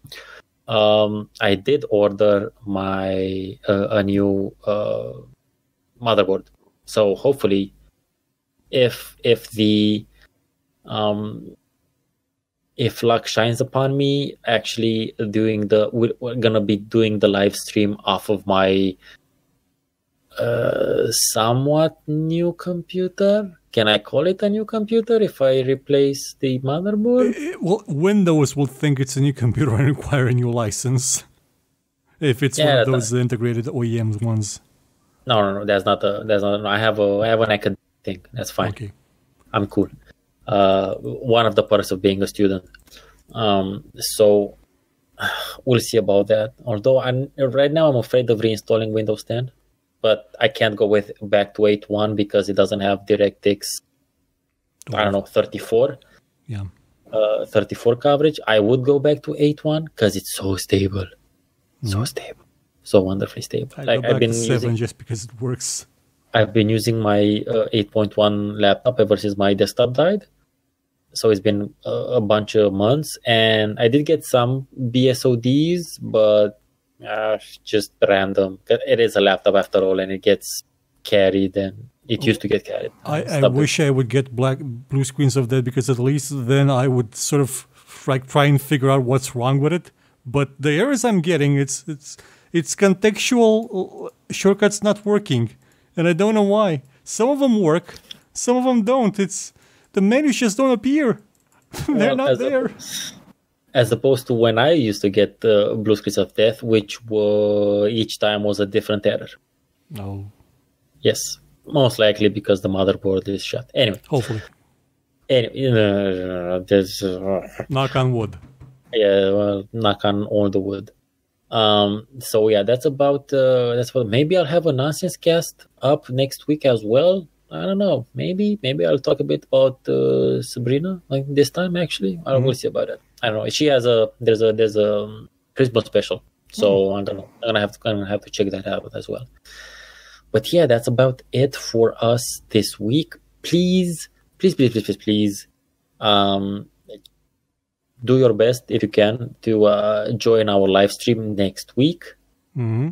Speaker 2: I did order my a new motherboard. So hopefully, if luck shines upon me, actually we're gonna be doing the live stream off of my somewhat new computer. Can I call it a new computer if I replace the motherboard?
Speaker 1: Well, Windows will think it's a new computer and require a new license. If it's one of those integrated OEM ones.
Speaker 2: No, that's not. I have an academic thing. That's fine. Okay. I'm cool. One of the perks of being a student. So we'll see about that. Although right now I'm afraid of reinstalling Windows 10, but I can't go back to 8.1 because it doesn't have DirectX. I don't know, 34.
Speaker 1: Yeah.
Speaker 2: 34 coverage. I would go back to 8.1 because it's so stable, so stable, so wonderfully stable.
Speaker 1: I've been 7 just because it works.
Speaker 2: I've been using my 8.1 laptop ever since my desktop died. So it's been a bunch of months, and I did get some BSODs, but just random. It is a laptop after all, and it gets carried, and It used to get carried.
Speaker 1: I wish I would get blue screens of that, because at least then I would sort of like try and figure out what's wrong with it. But the errors I'm getting, it's contextual shortcuts not working, and I don't know why. Some of them work, some of them don't. It's the menus just don't appear. They're not there.
Speaker 2: As opposed to when I used to get blue screens of death, which were each time was a different error.
Speaker 1: No.
Speaker 2: Yes, most likely because the motherboard is shut. Anyway.
Speaker 1: Hopefully.
Speaker 2: Anyway, there's
Speaker 1: knock on wood.
Speaker 2: Yeah, well, knock on all the wood. So yeah, that's about maybe I'll have a nonsense cast up next week as well. I don't know. Maybe I'll talk a bit about Sabrina like this time. Actually, we'll see about it. I don't know. She has there's a Christmas special, so I don't know. I'm gonna have to check that out as well. But yeah, that's about it for us this week. Please, do your best if you can to join our live stream next week.
Speaker 1: Mm-hmm.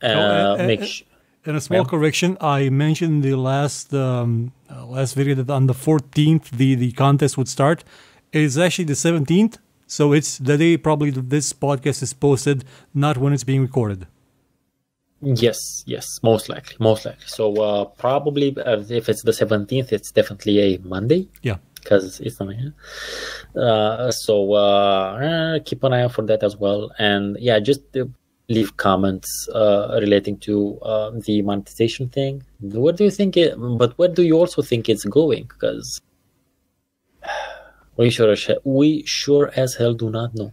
Speaker 1: And a small correction: I mentioned the last video that on the 14th the contest would start. It is actually the 17th, so it's the day probably this podcast is posted, not when it's being recorded.
Speaker 2: Yes, most likely. So probably if it's the 17th, it's definitely a Monday.
Speaker 1: Yeah.
Speaker 2: Because it's not here. So keep an eye out for that as well. And yeah, just leave comments relating to the monetization thing. What do you think but where do you also think it's going? Because we sure as hell do not know.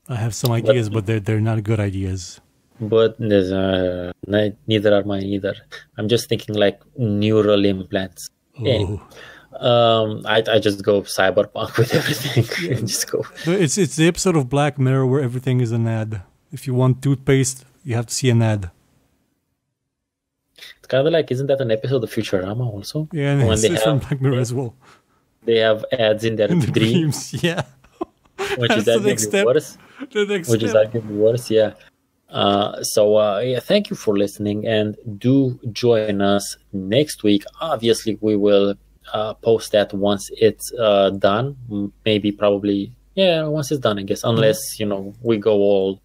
Speaker 1: I have some ideas, but they're not good ideas.
Speaker 2: But neither are mine either. I'm just thinking like neural implants. Anyway, I just go cyberpunk with everything.
Speaker 1: Yeah.
Speaker 2: Just go.
Speaker 1: It's the episode of Black Mirror where everything is an ad. If you want toothpaste, you have to see an ad.
Speaker 2: It's kind of like, isn't that an episode of Futurama also?
Speaker 1: Yeah, and it's from Black Mirror as well.
Speaker 2: They have ads in their dreams.
Speaker 1: Yeah.
Speaker 2: Which is arguably worse. Which is arguably worse, yeah. So thank you for listening, and do join us next week. Obviously, we will post that once it's done. Maybe, probably, once it's done, I guess. Unless, we go all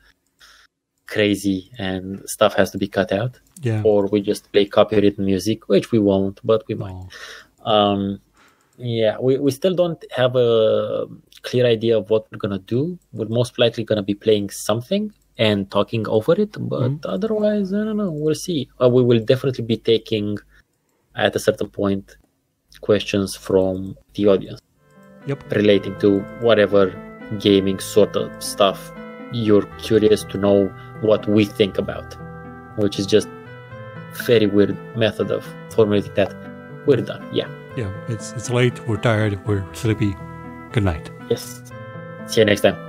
Speaker 2: crazy and stuff has to be cut out.
Speaker 1: Yeah.
Speaker 2: Or we just play copyrighted music, which we won't, but we might. We still don't have a clear idea of what we're going to do. We're most likely going to be playing something and talking over it, but otherwise, I don't know. We'll see. We will definitely be taking, at a certain point, questions from the audience.
Speaker 1: Yep.
Speaker 2: Relating to whatever gaming sort of stuff you're curious to know what we think about, which is just very weird method of formulating that. We're done. Yeah.
Speaker 1: Yeah. It's late. We're tired. We're sleepy. Good night.
Speaker 2: Yes. See you next time.